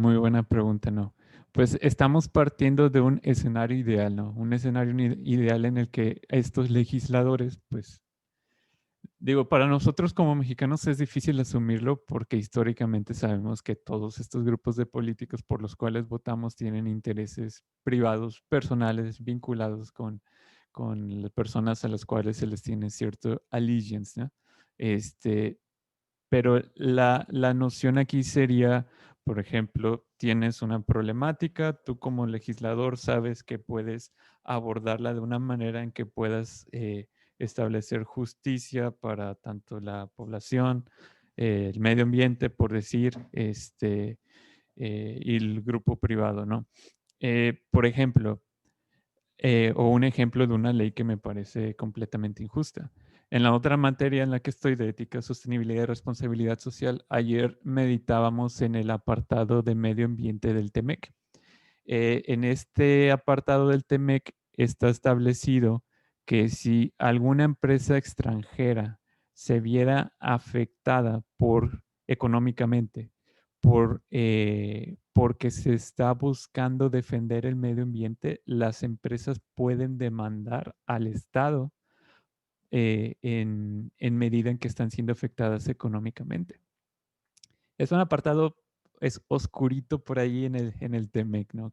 pregunta, ¿no? Pues estamos partiendo de un escenario ideal, ¿no? Un escenario ideal en el que estos legisladores, pues, digo, para nosotros como mexicanos es difícil asumirlo porque históricamente sabemos que todos estos grupos de políticos por los cuales votamos tienen intereses privados, personales, vinculados con las personas a las cuales se les tiene cierto allegiance, ¿no? Pero la noción aquí sería, por ejemplo, tienes una problemática, tú como legislador sabes que puedes abordarla de una manera en que puedas establecer justicia para tanto la población, el medio ambiente, por decir, y el grupo privado, ¿no? Por ejemplo, o un ejemplo de una ley que me parece completamente injusta. En la otra materia en la que estoy de ética, sostenibilidad y responsabilidad social, ayer meditábamos en el apartado de medio ambiente del TEMEC. En este apartado del TEMEC está establecido que si alguna empresa extranjera se viera afectada económicamente porque se está buscando defender el medio ambiente, las empresas pueden demandar al Estado en medida en que están siendo afectadas económicamente. Es un apartado, es oscurito por ahí en el TEMEC, ¿no?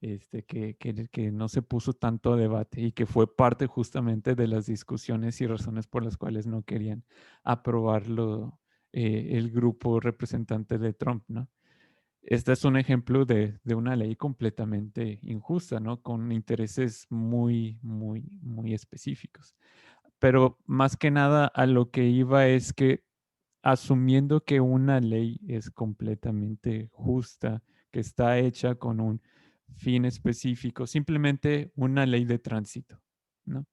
Que no se puso tanto a debate y que fue parte justamente de las discusiones y razones por las cuales no querían aprobarlo el grupo representante de Trump, ¿no? Este es un ejemplo de una ley completamente injusta, ¿no? Con intereses muy, muy, muy específicos. Pero más que nada a lo que iba es que asumiendo que una ley es completamente justa, que está hecha con un fin específico, simplemente una ley de tránsito, ¿no?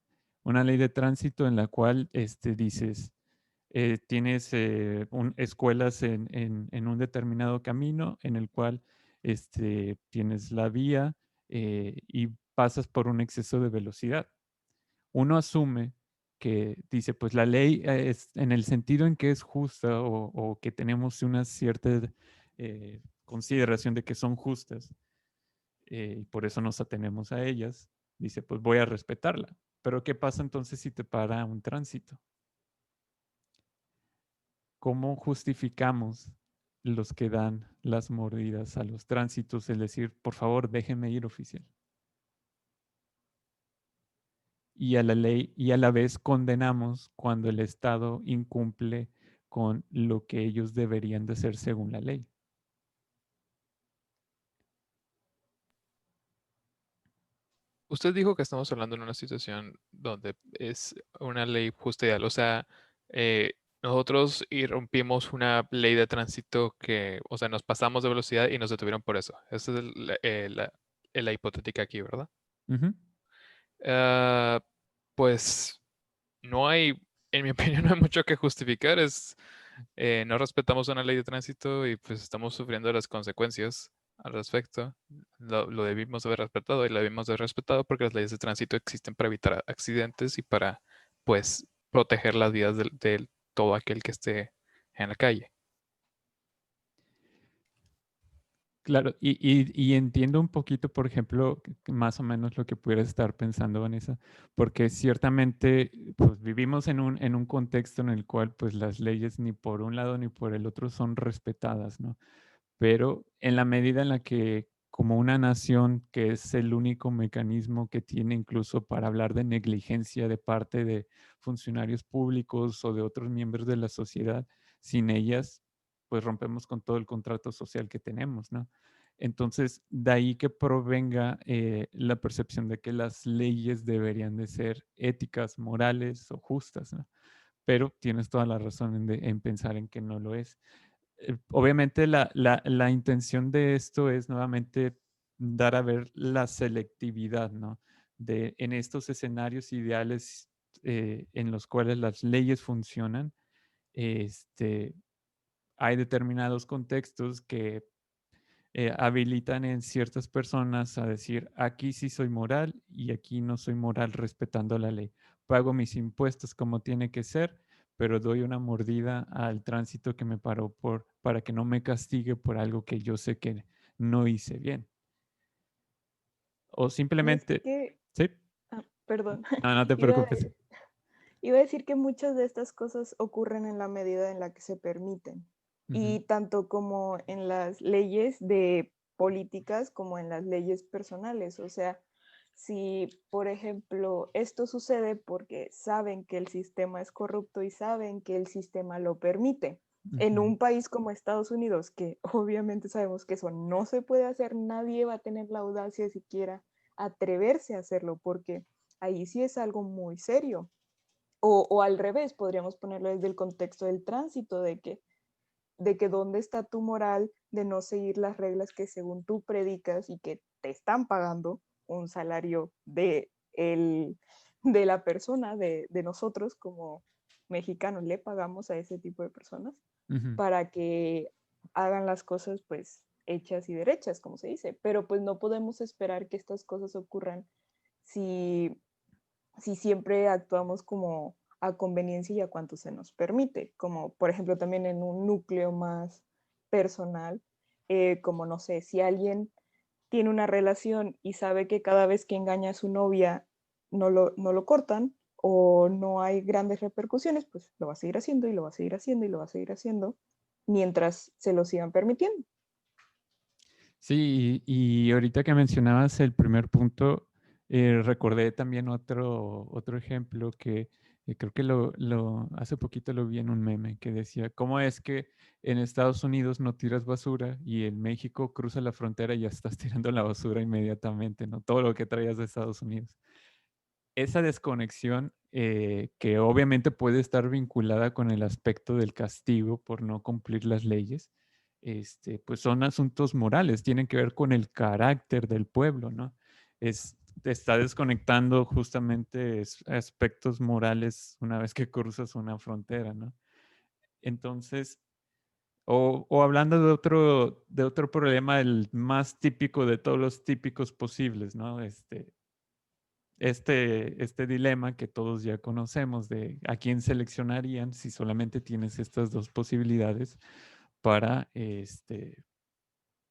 Una ley de tránsito en la cual dices, tienes escuelas en un determinado camino en el cual tienes la vía y pasas por un exceso de velocidad. Uno asume que dice, pues la ley es en el sentido en que es justa o que tenemos una cierta consideración de que son justas y por eso nos atenemos a ellas, dice, pues voy a respetarla. Pero ¿qué pasa entonces si te para un tránsito? ¿Cómo justificamos los que dan las mordidas a los tránsitos? Es decir, por favor, déjenme ir, oficial. Y a la ley y a la vez condenamos cuando el Estado incumple con lo que ellos deberían de hacer según la ley. Usted dijo que estamos hablando en una situación donde es una ley justa y ideal. O sea, nosotros irrumpimos una ley de tránsito que, o sea, nos pasamos de velocidad y nos detuvieron por eso. Esa es la hipotética aquí, ¿verdad? Ujú. Pues no hay, en mi opinión, no hay mucho que justificar. No respetamos una ley de tránsito y pues estamos sufriendo las consecuencias al respecto. Lo debimos haber respetado y lo debimos haber respetado porque las leyes de tránsito existen para evitar accidentes y para, pues, proteger las vidas de todo aquel que esté en la calle. Claro, y entiendo un poquito, por ejemplo, más o menos lo que pudieras estar pensando, Vanessa, porque ciertamente pues, vivimos en un contexto en el cual pues, las leyes ni por un lado ni por el otro son respetadas, ¿no? Pero en la medida en la que como una nación que es el único mecanismo que tiene incluso para hablar de negligencia de parte de funcionarios públicos o de otros miembros de la sociedad, sin ellas pues rompemos con todo el contrato social que tenemos, ¿no? Entonces, de ahí que provenga la percepción de que las leyes deberían de ser éticas, morales o justas, ¿no? Pero tienes toda la razón en pensar en que no lo es. Obviamente la intención de esto es nuevamente dar a ver la selectividad, ¿no? En estos escenarios ideales en los cuales las leyes funcionan, hay determinados contextos que habilitan en ciertas personas a decir, aquí sí soy moral y aquí no soy moral respetando la ley. Pago mis impuestos como tiene que ser, pero doy una mordida al tránsito que me paró para que no me castigue por algo que yo sé que no hice bien. O simplemente... ¿Sí? Perdón. No, no te preocupes. Iba a decir que muchas de estas cosas ocurren en la medida en la que se permiten. Y tanto como en las leyes de políticas como en las leyes personales. O sea, si, por ejemplo, esto sucede porque saben que el sistema es corrupto y saben que el sistema lo permite. en Ujú. un país como Estados Unidos, que obviamente sabemos que eso no se puede hacer, nadie va a tener la audacia de siquiera atreverse a hacerlo, porque ahí sí es algo muy serio. O al revés, podríamos ponerlo desde el contexto del tránsito, de que dónde está tu moral de no seguir las reglas que según tú predicas y que te están pagando un salario de la persona, de nosotros como mexicanos le pagamos a ese tipo de personas Ujú. para que hagan las cosas pues hechas y derechas, como se dice, pero pues no podemos esperar que estas cosas ocurran si, si siempre actuamos como a conveniencia y a cuanto se nos permite, como por ejemplo también en un núcleo más personal, como no sé, si alguien tiene una relación y sabe que cada vez que engaña a su novia no lo cortan o no hay grandes repercusiones, pues lo va a seguir haciendo y lo va a seguir haciendo y lo va a seguir haciendo mientras se lo sigan permitiendo. Sí, y ahorita que mencionabas el primer punto, recordé también otro ejemplo que creo que hace poquito lo vi en un meme que decía, ¿cómo es que en Estados Unidos no tiras basura y en México cruza la frontera y ya estás tirando la basura inmediatamente, ¿no? Todo lo que traías de Estados Unidos. Esa desconexión que obviamente puede estar vinculada con el aspecto del castigo por no cumplir las leyes, pues son asuntos morales, tienen que ver con el carácter del pueblo, ¿no? Te está desconectando justamente aspectos morales una vez que cruzas una frontera, ¿no? Entonces, o hablando de otro problema, el más típico de todos los típicos posibles, ¿no? Este dilema que todos ya conocemos de a quién seleccionarían si solamente tienes estas dos posibilidades para,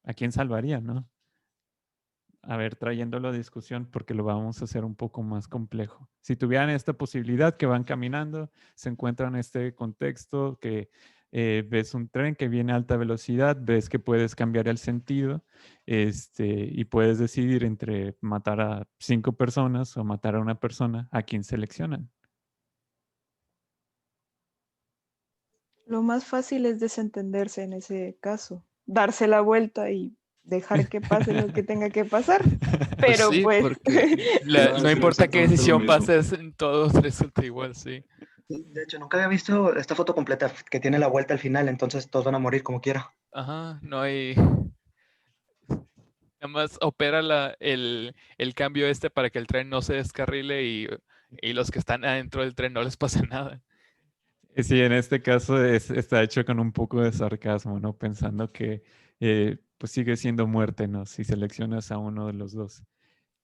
a quién salvarían, ¿no? A ver, trayéndolo a discusión porque lo vamos a hacer un poco más complejo. Si tuvieran esta posibilidad que van caminando, se encuentran en este contexto que ves un tren que viene a alta velocidad, ves que puedes cambiar el sentido y puedes decidir entre matar a 5 personas o matar a una persona, ¿a quién seleccionan? Lo más fácil es desentenderse en ese caso, darse la vuelta y dejar que pase lo que tenga que pasar. Pues Pero sí, pues porque no importa qué decisión pases, en todos resulta igual, sí. De hecho, nunca había visto esta foto completa que tiene la vuelta al final, entonces todos van a morir como quiera. Ajá, no hay... Nada más opera el cambio para que el tren no se descarrile y los que están adentro del tren no les pase nada. Sí, en este caso está hecho con un poco de sarcasmo, ¿no? Pensando que pues sigue siendo muerte, ¿no? Si seleccionas a uno de los dos.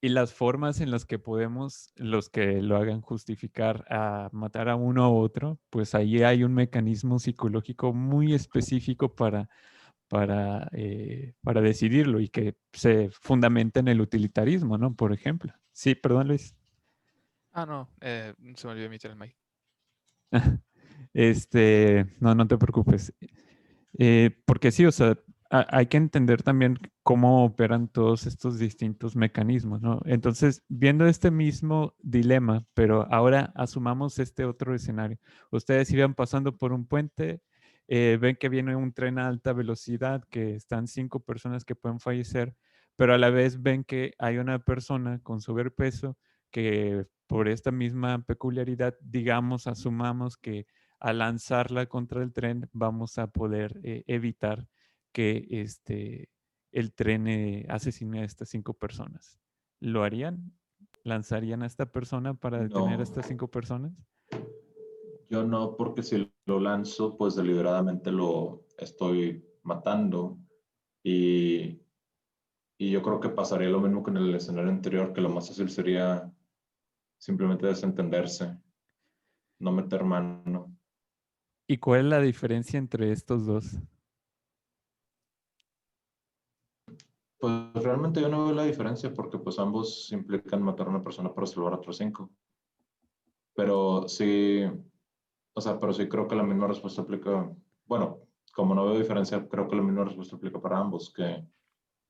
Y las formas en las que podemos, los que lo hagan justificar a matar a uno u otro, pues ahí hay un mecanismo psicológico muy específico para decidirlo y que se fundamenta en el utilitarismo, ¿no? Por ejemplo. Sí, perdón, Luis. Ah, no, se me olvidó emitir el mic. No te preocupes. Porque sí, o sea, hay que entender también cómo operan todos estos distintos mecanismos, ¿no? Entonces, viendo este mismo dilema, pero ahora asumamos este otro escenario. Ustedes iban pasando por un puente, ven que viene un tren a alta velocidad, que están 5 personas que pueden fallecer, pero a la vez ven que hay una persona con sobrepeso que por esta misma peculiaridad, digamos, asumamos que al lanzarla contra el tren vamos a poder evitar que el tren asesine a estas 5 personas. ¿Lo harían? ¿Lanzarían a esta persona para detener a estas 5 personas? Yo no, porque si lo lanzo, pues deliberadamente lo estoy matando. Y yo creo que pasaría lo mismo que en el escenario anterior, que lo más fácil sería simplemente desentenderse, no meter mano. ¿Y cuál es la diferencia entre estos dos? Pues realmente yo no veo la diferencia porque pues ambos implican matar a una persona para salvar a otros 5. Pero sí, o sea, pero sí creo que la misma respuesta aplica, bueno, como no veo diferencia, creo que la misma respuesta aplica para ambos, que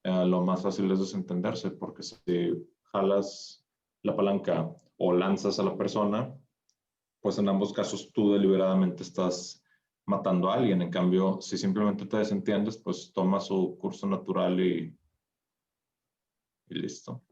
lo más fácil es desentenderse, porque si jalas la palanca o lanzas a la persona, pues en ambos casos tú deliberadamente estás matando a alguien. En cambio, si simplemente te desentiendes, pues toma su curso natural y listo.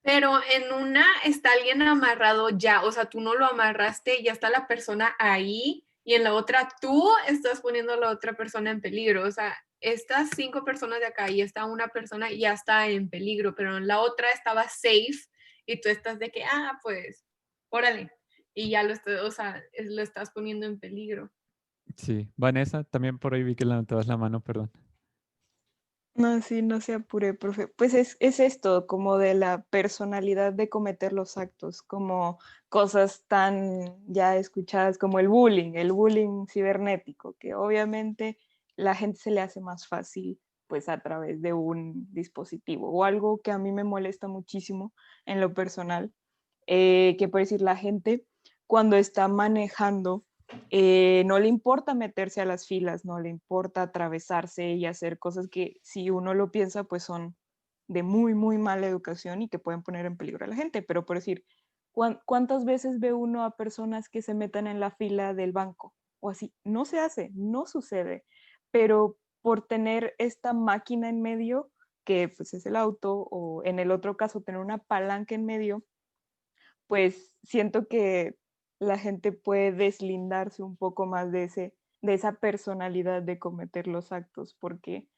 Pero en una está alguien amarrado ya, o sea, tú no lo amarraste y ya está la persona ahí, y en la otra tú estás poniendo a la otra persona en peligro, o sea, estas 5 personas de acá y está una persona ya está en peligro, pero en la otra estaba safe y tú estás de que, pues, órale, y ya o sea, lo estás poniendo en peligro. Sí. Vanessa, también por ahí vi que levantabas la mano, perdón. No, sí, no se apure, profe. Pues es esto, como de la personalidad de cometer los actos, como cosas tan ya escuchadas como el bullying cibernético, que obviamente la gente se le hace más fácil pues a través de un dispositivo. O algo que a mí me molesta muchísimo en lo personal, que por decir la gente cuando está manejando no le importa meterse a las filas, no le importa atravesarse y hacer cosas que si uno lo piensa pues son de muy, muy mala educación y que pueden poner en peligro a la gente. Pero por decir, ¿cuántas veces ve uno a personas que se metan en la fila del banco? O así, no se hace, no sucede. Pero por tener esta máquina en medio, que pues es el auto, o en el otro caso tener una palanca en medio, pues siento que la gente puede deslindarse un poco más de esa personalidad de cometer los actos, porque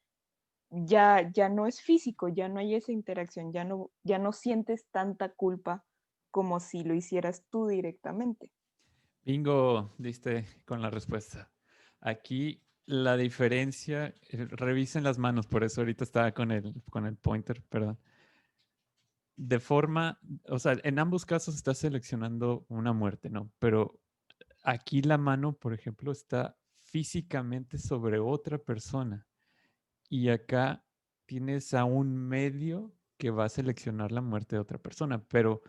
ya no es físico, ya no hay esa interacción, ya no sientes tanta culpa como si lo hicieras tú directamente. Bingo, diste con la respuesta. Aquí la diferencia, revisen las manos, por eso ahorita estaba con el pointer, perdón. De forma, o sea, en ambos casos estás seleccionando una muerte, ¿no? Pero aquí la mano, por ejemplo, está físicamente sobre otra persona. Y acá tienes a un medio que va a seleccionar la muerte de otra persona, pero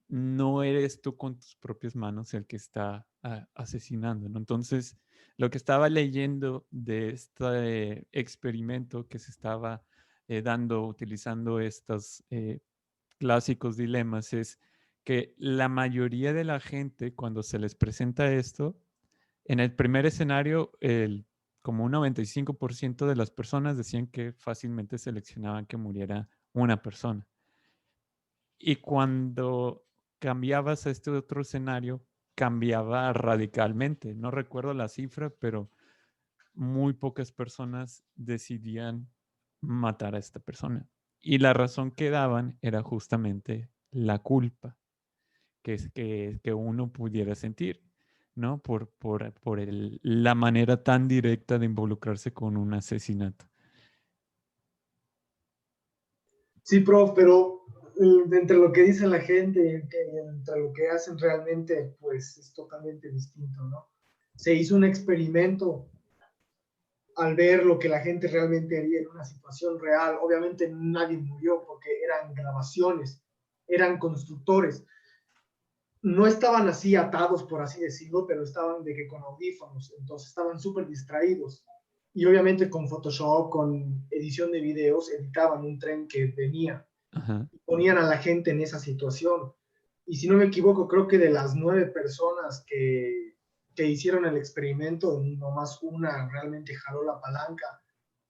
no eres tú con tus propias manos el que está asesinando, ¿no? Entonces, lo que estaba leyendo de este experimento que se estaba dando utilizando estos clásicos dilemas es que la mayoría de la gente, cuando se les presenta esto, en el primer escenario, como un 95% de las personas decían que fácilmente seleccionaban que muriera una persona. Y cuando cambiabas a este otro escenario, cambiaba radicalmente. No recuerdo la cifra, pero muy pocas personas decidían matar a esta persona. Y la razón que daban era justamente la culpa que uno pudiera sentir, ¿no? Por la manera tan directa de involucrarse con un asesinato. Sí, prof, pero entre lo que dice la gente y entre lo que hacen realmente, pues es totalmente distinto, ¿no? Se hizo un experimento al ver lo que la gente realmente haría en una situación real. Obviamente nadie murió porque eran grabaciones, eran constructores. No estaban así atados, por así decirlo, pero estaban de que con audífonos, entonces estaban súper distraídos. Y obviamente con Photoshop, con edición de videos, editaban un tren que venía. Ajá. Y ponían a la gente en esa situación. Y si no me equivoco, creo que de las 9 personas que hicieron el experimento, nomás una realmente jaló la palanca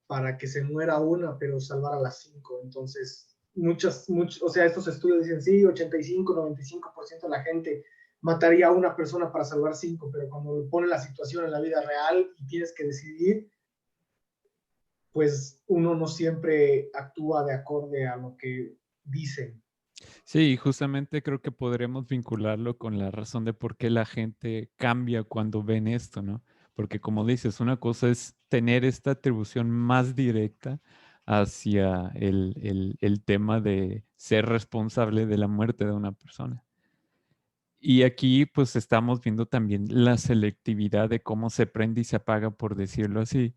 para que se muera una, pero salvar a las 5. Entonces, o sea, estos estudios dicen, sí, 85, 95% de la gente mataría a una persona para salvar 5, pero cuando pone la situación en la vida real y tienes que decidir, pues uno no siempre actúa de acorde a lo que dicen. Sí, justamente creo que podremos vincularlo con la razón de por qué la gente cambia cuando ven esto, ¿no? Porque como dices, una cosa es tener esta atribución más directa hacia el tema de ser responsable de la muerte de una persona. Y aquí pues estamos viendo también la selectividad de cómo se prende y se apaga, por decirlo así,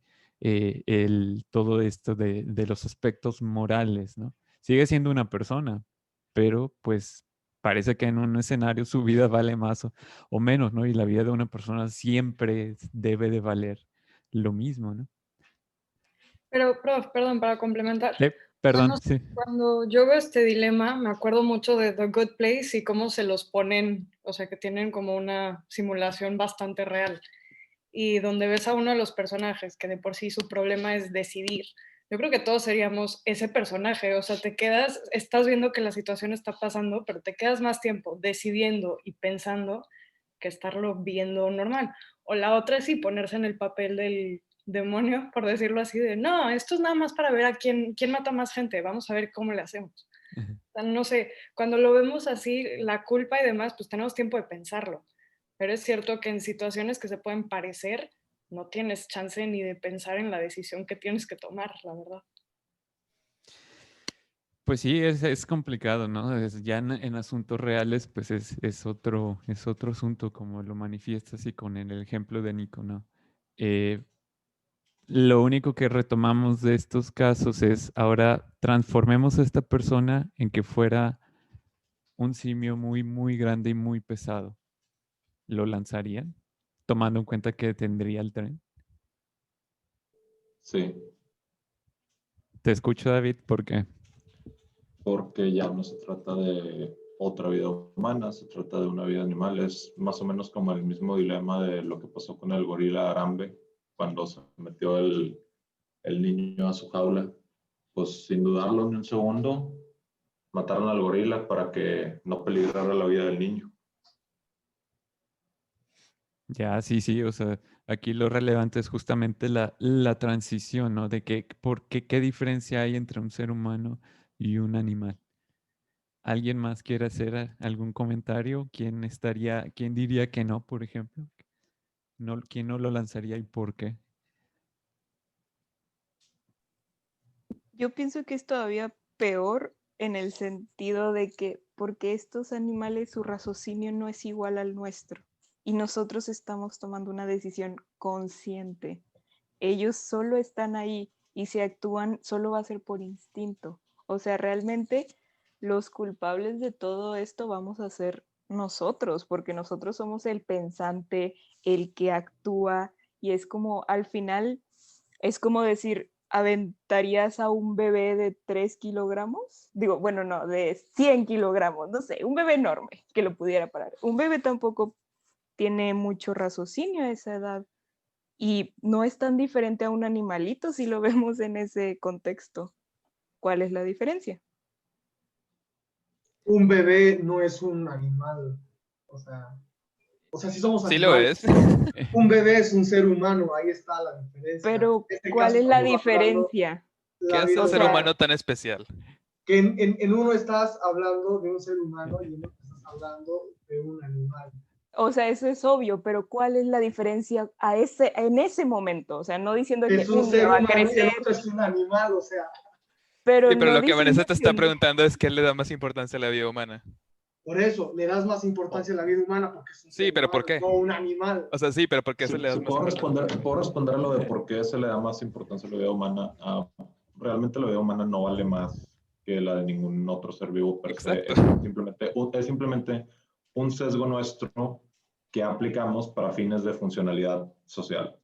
todo esto de los aspectos morales, ¿no? Sigue siendo una persona, pero pues parece que en un escenario su vida vale más o menos, ¿no? Y la vida de una persona siempre debe de valer lo mismo, ¿no? Pero, prof, perdón, para complementar. Perdón, sí. Cuando yo veo este dilema, me acuerdo mucho de The Good Place y cómo se los ponen, o sea, que tienen como una simulación bastante real. y donde ves a uno de los personajes que de por sí su problema es decidir. Yo creo que todos seríamos ese personaje, o sea, te quedas, estás viendo que la situación está pasando, pero te quedas más tiempo decidiendo y pensando que estarlo viendo normal. O la otra es sí ponerse en el papel del demonio, por decirlo así, de no, esto es nada más para ver a quién mata más gente, vamos a ver cómo le hacemos. O sea, no sé, cuando lo vemos así, la culpa y demás, pues tenemos tiempo de pensarlo. Pero es cierto que en situaciones que se pueden parecer, no tienes chance ni de pensar en la decisión que tienes que tomar, la verdad. Pues sí, es complicado, ¿no? Ya en asuntos reales, pues es otro asunto, como lo manifiestas y con el ejemplo de Nico, ¿no? Lo único que retomamos de estos casos es ahora transformemos a esta persona en que fuera un simio muy, muy grande y muy pesado. ¿Lo lanzarían? Tomando en cuenta que tendría el tren. Sí. Te escucho, David, ¿por qué? Porque ya no se trata de otra vida humana, se trata de una vida animal. Es más o menos como el mismo dilema de lo que pasó con el gorila Arambe cuando se metió el niño a su jaula. Pues sin dudarlo ni un segundo, mataron al gorila para que no peligrara la vida del niño. Ya, sí, o sea, aquí lo relevante es justamente la transición, ¿no? De qué diferencia hay entre un ser humano y un animal. ¿Alguien más quiere hacer algún comentario? ¿Quién diría que no, por ejemplo? ¿Quién no lo lanzaría y por qué? Yo pienso que es todavía peor en el sentido de que porque estos animales su raciocinio no es igual al nuestro y nosotros estamos tomando una decisión consciente. Ellos solo están ahí y si actúan solo va a ser por instinto. O sea, realmente los culpables de todo esto vamos a ser nosotros, porque nosotros somos el pensante, el que actúa y es como al final, es como decir, ¿aventarías a un bebé de 3 kilogramos? Digo, bueno, no, de 100 kilogramos, no sé, un bebé enorme que lo pudiera parar. Un bebé tampoco tiene mucho raciocinio a esa edad y no es tan diferente a un animalito si lo vemos en ese contexto. ¿Cuál es la diferencia? Un bebé no es un animal, o sea, sí somos Sí lo animales. es. Un bebé es un ser humano, ahí está la diferencia. Pero, En este ¿cuál caso es la estamos hablando diferencia? ¿Qué hace un ser humano tan especial? Que en uno estás hablando de un ser humano y en otro estás hablando de un animal. O sea, eso es obvio, pero ¿cuál es la diferencia en ese momento? O sea, no diciendo que Es un un ser día va a humano y crecer, el otro es un animal, o sea. pero Sí, pero no lo que Vanessa diciendo te que está preguntando es qué le da más importancia a la vida humana. Por eso, le das más importancia a la vida humana porque es un Sí, ser pero humano, ¿por qué? no un animal. O sea, sí, pero ¿por qué Sí, se le da sí, más puedo importancia? responder a lo de por qué se le da más importancia a la vida humana. Realmente la vida humana no vale más que la de ningún otro ser vivo per se. Exacto. Es simplemente un sesgo nuestro que aplicamos para fines de funcionalidad social.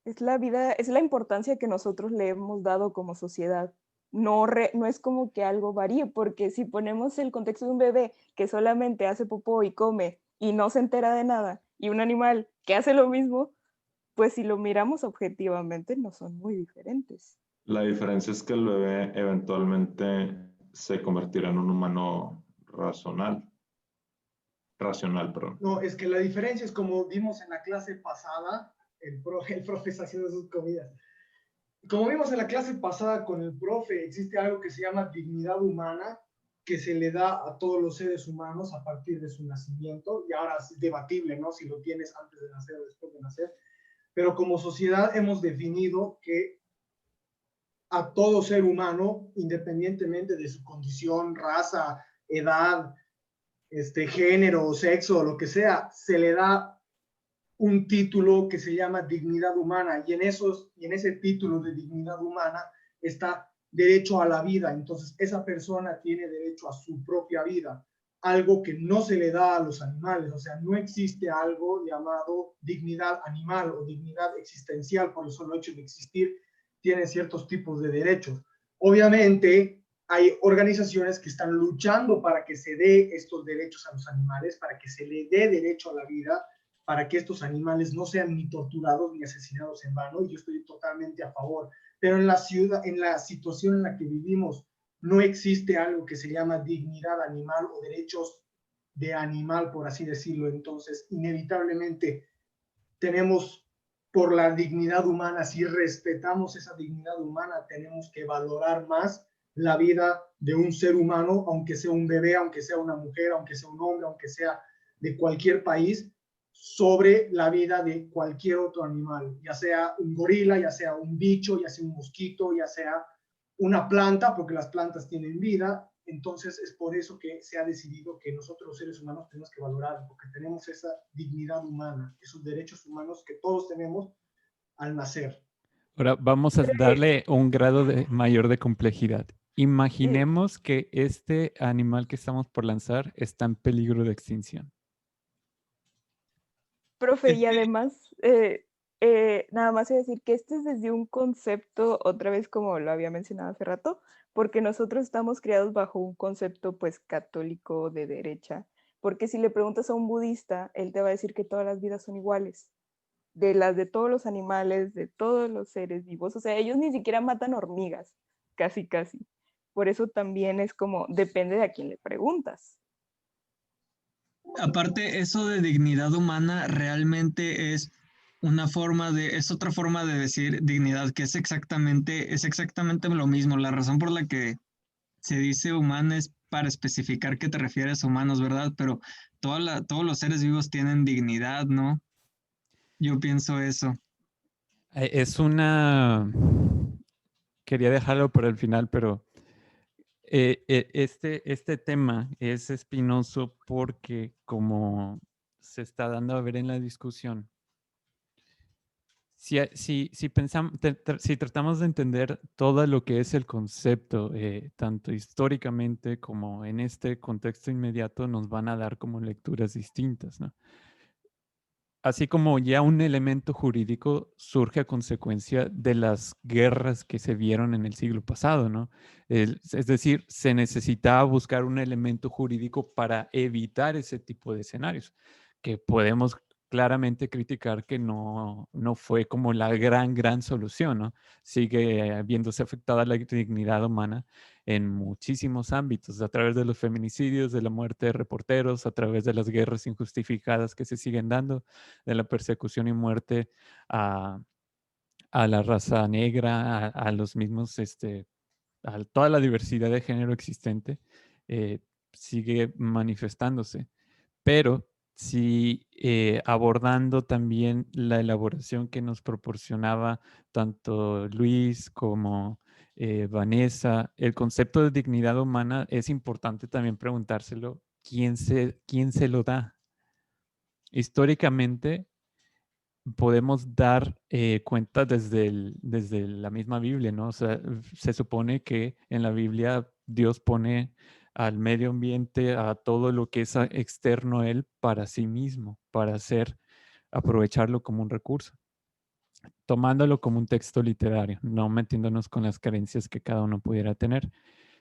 es la vida, es la importancia que nosotros le hemos dado como sociedad. No es como que algo varíe, porque si ponemos el contexto de un bebé que solamente hace popó y come y no se entera de nada, y un animal que hace lo mismo, pues si lo miramos objetivamente no son muy diferentes. La diferencia es que el bebé eventualmente se convertirá en un humano racional, perdón. No, es que la diferencia es como vimos en la clase pasada, el profe está haciendo sus comidas. Como vimos en la clase pasada con el profe, existe algo que se llama dignidad humana, que se le da a todos los seres humanos a partir de su nacimiento, y ahora es debatible, ¿no? Si lo tienes antes de nacer o después de nacer, pero como sociedad hemos definido que a todo ser humano, independientemente de su condición, raza, edad, género, sexo, lo que sea, se le da un título que se llama dignidad humana, y en ese título de dignidad humana está derecho a la vida. Entonces esa persona tiene derecho a su propia vida, algo que no se le da a los animales. O sea, no existe algo llamado dignidad animal o dignidad existencial. Por el solo hecho de existir tiene ciertos tipos de derechos. Obviamente hay organizaciones que están luchando para que se dé estos derechos a los animales, para que se le dé derecho a la vida, para que estos animales no sean ni torturados ni asesinados en vano, y yo estoy totalmente a favor. Pero en la ciudad, en la situación en la que vivimos, no existe algo que se llama dignidad animal o derechos de animal, por así decirlo. Entonces, inevitablemente tenemos, por la dignidad humana, si respetamos esa dignidad humana, tenemos que valorar más la vida de un ser humano, aunque sea un bebé, aunque sea una mujer, aunque sea un hombre, aunque sea de cualquier país, sobre la vida de cualquier otro animal, ya sea un gorila, ya sea un bicho, ya sea un mosquito, ya sea una planta, porque las plantas tienen vida. Entonces es por eso que se ha decidido que nosotros los seres humanos tenemos que valorar, porque tenemos esa dignidad humana, esos derechos humanos que todos tenemos al nacer. Ahora vamos a darle un grado mayor de complejidad. Imaginemos que este animal que estamos por lanzar está en peligro de extinción. Profe, y además, nada más voy a decir que este es desde un concepto, otra vez como lo había mencionado hace rato, porque nosotros estamos criados bajo un concepto pues católico de derecha, porque si le preguntas a un budista, él te va a decir que todas las vidas son iguales, de las de todos los animales, de todos los seres vivos, o sea, ellos ni siquiera matan hormigas, casi casi. Por eso también es como, depende de a quién le preguntas. Aparte, eso de dignidad humana realmente es otra forma de decir dignidad, que es exactamente lo mismo. La razón por la que se dice humana es para especificar que te refieres a humanos, ¿verdad? Pero todos los seres vivos tienen dignidad, ¿no? Yo pienso eso. Es una... Quería dejarlo por el final, pero este tema es espinoso porque, como se está dando a ver en la discusión, si pensamos, si tratamos de entender todo lo que es el concepto, tanto históricamente como en este contexto inmediato, nos van a dar como lecturas distintas, ¿no? Así como ya un elemento jurídico surge a consecuencia de las guerras que se vieron en el siglo pasado, ¿no? Es decir, se necesitaba buscar un elemento jurídico para evitar ese tipo de escenarios, que podemos claramente criticar que no fue como la gran solución, ¿no? Sigue viéndose afectada la dignidad humana en muchísimos ámbitos, a través de los feminicidios, de la muerte de reporteros, a través de las guerras injustificadas que se siguen dando, de la persecución y muerte a la raza negra, a los mismos, a toda la diversidad de género existente, sigue manifestándose. Pero sí, abordando también la elaboración que nos proporcionaba tanto Luis como Vanessa, el concepto de dignidad humana es importante también preguntárselo, ¿quién se lo da? Históricamente podemos dar cuenta desde la misma Biblia, ¿no? O sea, se supone que en la Biblia Dios pone al medio ambiente, a todo lo que es externo a él para sí mismo, para aprovecharlo como un recurso, tomándolo como un texto literario, no metiéndonos con las carencias que cada uno pudiera tener.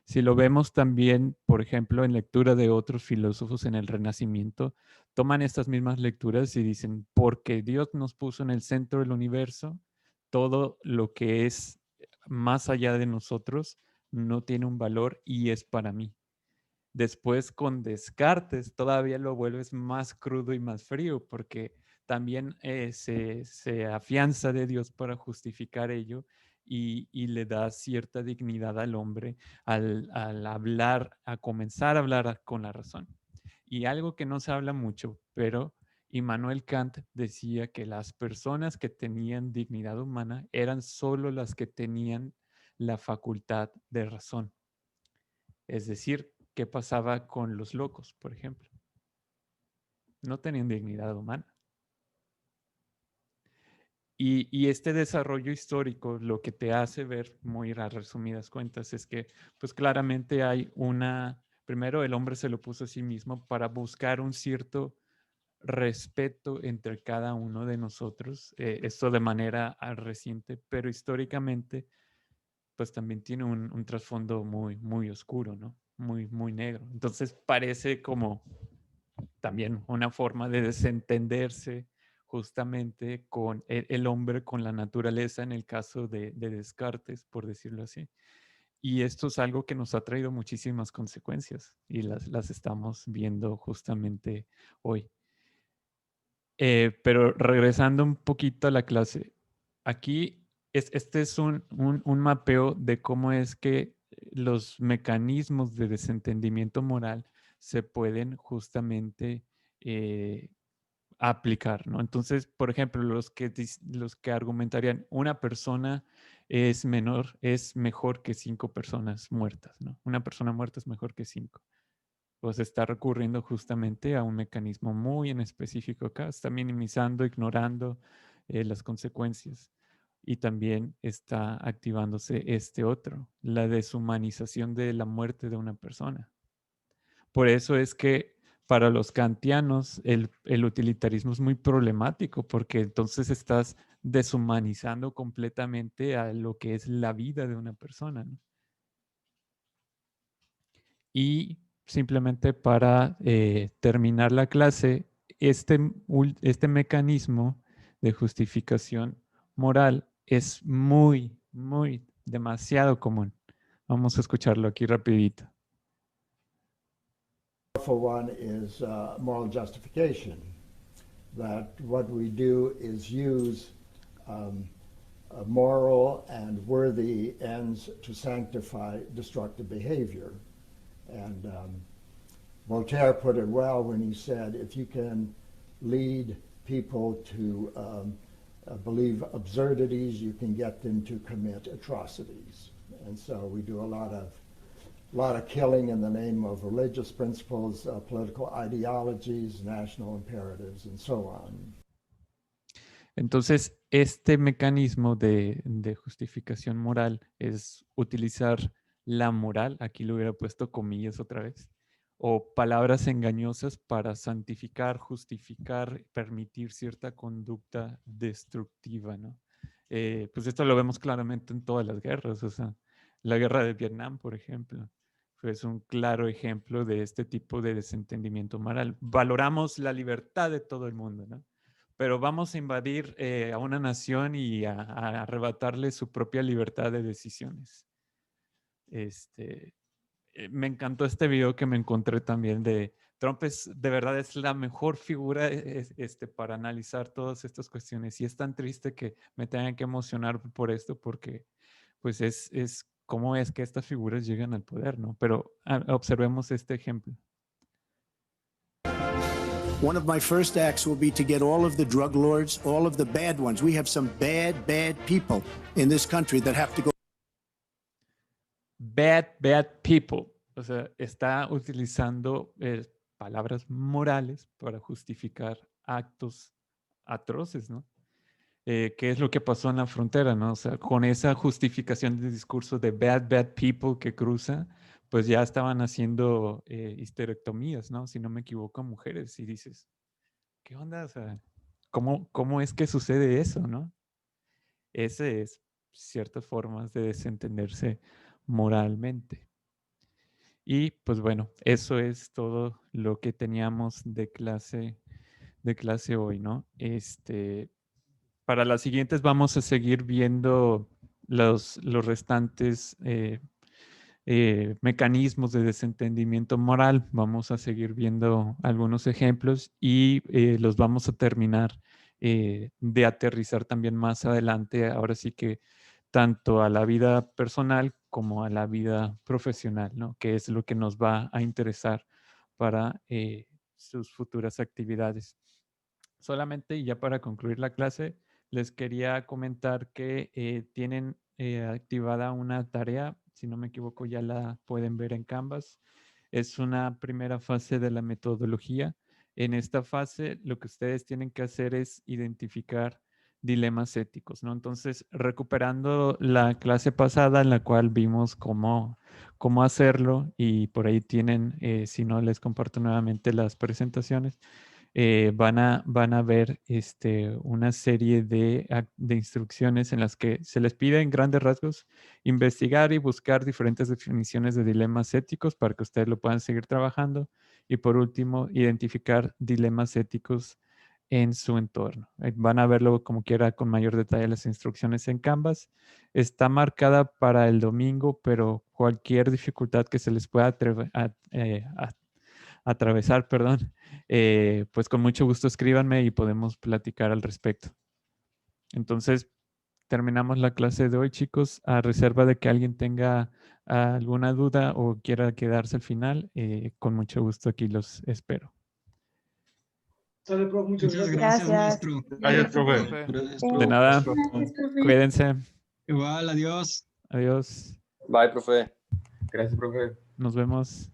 Si lo vemos también, por ejemplo, en lectura de otros filósofos en el Renacimiento, toman estas mismas lecturas y dicen, porque Dios nos puso en el centro del universo, todo lo que es más allá de nosotros no tiene un valor y es para mí. Después con Descartes todavía lo vuelves más crudo y más frío, porque también se afianza de Dios para justificar ello y le da cierta dignidad al hombre al hablar, a comenzar a hablar con la razón. Y algo que no se habla mucho, pero Immanuel Kant decía que las personas que tenían dignidad humana eran solo las que tenían la facultad de razón. Es decir, ¿qué pasaba con los locos, por ejemplo? No tenían dignidad humana. Y este desarrollo histórico lo que te hace ver, muy a resumidas cuentas, es que pues claramente hay primero el hombre se lo puso a sí mismo para buscar un cierto respeto entre cada uno de nosotros, esto de manera reciente, pero históricamente pues también tiene un trasfondo muy oscuro, ¿no? Muy negro. Entonces parece como también una forma de desentenderse justamente con el hombre, con la naturaleza, en el caso de Descartes, por decirlo así. Y esto es algo que nos ha traído muchísimas consecuencias y las estamos viendo justamente hoy. Pero regresando un poquito a la clase, aquí este es un mapeo de cómo es que los mecanismos de desentendimiento moral se pueden justamente aplicar, ¿no? Entonces, por ejemplo, los que argumentarían una persona es mejor que 5 personas muertas, ¿no? Una persona muerta es mejor que 5. Pues está recurriendo justamente a un mecanismo muy en específico acá, está minimizando, ignorando las consecuencias. Y también está activándose este otro, la deshumanización de la muerte de una persona. Por eso es que para los kantianos el utilitarismo es muy problemático, porque entonces estás deshumanizando completamente a lo que es la vida de una persona, ¿no? Y simplemente para terminar la clase, este mecanismo de justificación moral es muy, demasiado común. Vamos a escucharlo aquí rapidito. For one is moral justification, that what we do is use moral and worthy ends to sanctify destructive behavior. And Voltaire put it well when he said, if you can lead people to believe absurdities, you can get them to commit atrocities. And so we do a lot of killing in the name of religious principles, political ideologies, national imperatives, and so on. Entonces, este mecanismo de justificación moral es utilizar la moral, aquí lo hubiera puesto comillas otra vez, o palabras engañosas para santificar, justificar, permitir cierta conducta destructiva, ¿no? Pues esto lo vemos claramente en todas las guerras, o sea, la guerra de Vietnam, por ejemplo, es un claro ejemplo de este tipo de desentendimiento moral. Valoramos la libertad de todo el mundo, ¿no? Pero vamos a invadir a una nación y a arrebatarle su propia libertad de decisiones. Me encantó este video que me encontré también de Trump. De verdad es la mejor figura para analizar todas estas cuestiones, y es tan triste que me tengan que emocionar por esto, porque pues es cómo es que estas figuras llegan al poder, ¿no? Pero observemos este ejemplo. One of my first acts will be to get all of the drug lords, all of the bad ones. We have some bad people in this country that have to go. Bad people. O sea, está utilizando palabras morales para justificar actos atroces, ¿no? ¿Qué es lo que pasó en la frontera, no? O sea, con esa justificación del discurso de bad people que cruza, pues ya estaban haciendo histerectomías, ¿no? Si no me equivoco, a mujeres. Y dices, ¿qué onda? O sea, ¿cómo es que sucede eso, no? Ese es ciertas formas de desentenderse moralmente. Y pues bueno, eso es todo lo que teníamos de clase hoy, ¿no? Para las siguientes vamos a seguir viendo los restantes mecanismos de desentendimiento moral. Vamos a seguir viendo algunos ejemplos y los vamos a terminar de aterrizar también más adelante. Ahora sí que tanto a la vida personal como a la vida profesional, ¿no? Que es lo que nos va a interesar para sus futuras actividades. Solamente, y ya para concluir la clase, les quería comentar que tienen activada una tarea, si no me equivoco ya la pueden ver en Canvas. Es una primera fase de la metodología. En esta fase lo que ustedes tienen que hacer es identificar dilemas éticos, ¿no? Entonces, recuperando la clase pasada en la cual vimos cómo hacerlo, y por ahí tienen, si no les comparto nuevamente las presentaciones, van a ver una serie de instrucciones en las que se les pide en grandes rasgos investigar y buscar diferentes definiciones de dilemas éticos para que ustedes lo puedan seguir trabajando. Y por último, identificar dilemas éticos en su entorno. Van a verlo como quiera con mayor detalle las instrucciones en Canvas. Está marcada para el domingo, pero cualquier dificultad que se les pueda atravesar, perdón, pues con mucho gusto escríbanme y podemos platicar al respecto. Entonces, terminamos la clase de hoy, chicos, a reserva de que alguien tenga alguna duda o quiera quedarse al final, con mucho gusto aquí los espero. Sale, profe, muchas gracias. Gracias, maestro. Gracias, profe. Gracias, De profe. nada, Gracias, profe. cuídense. Igual, adiós. Adiós. Bye, profe. Gracias, profe. Nos vemos.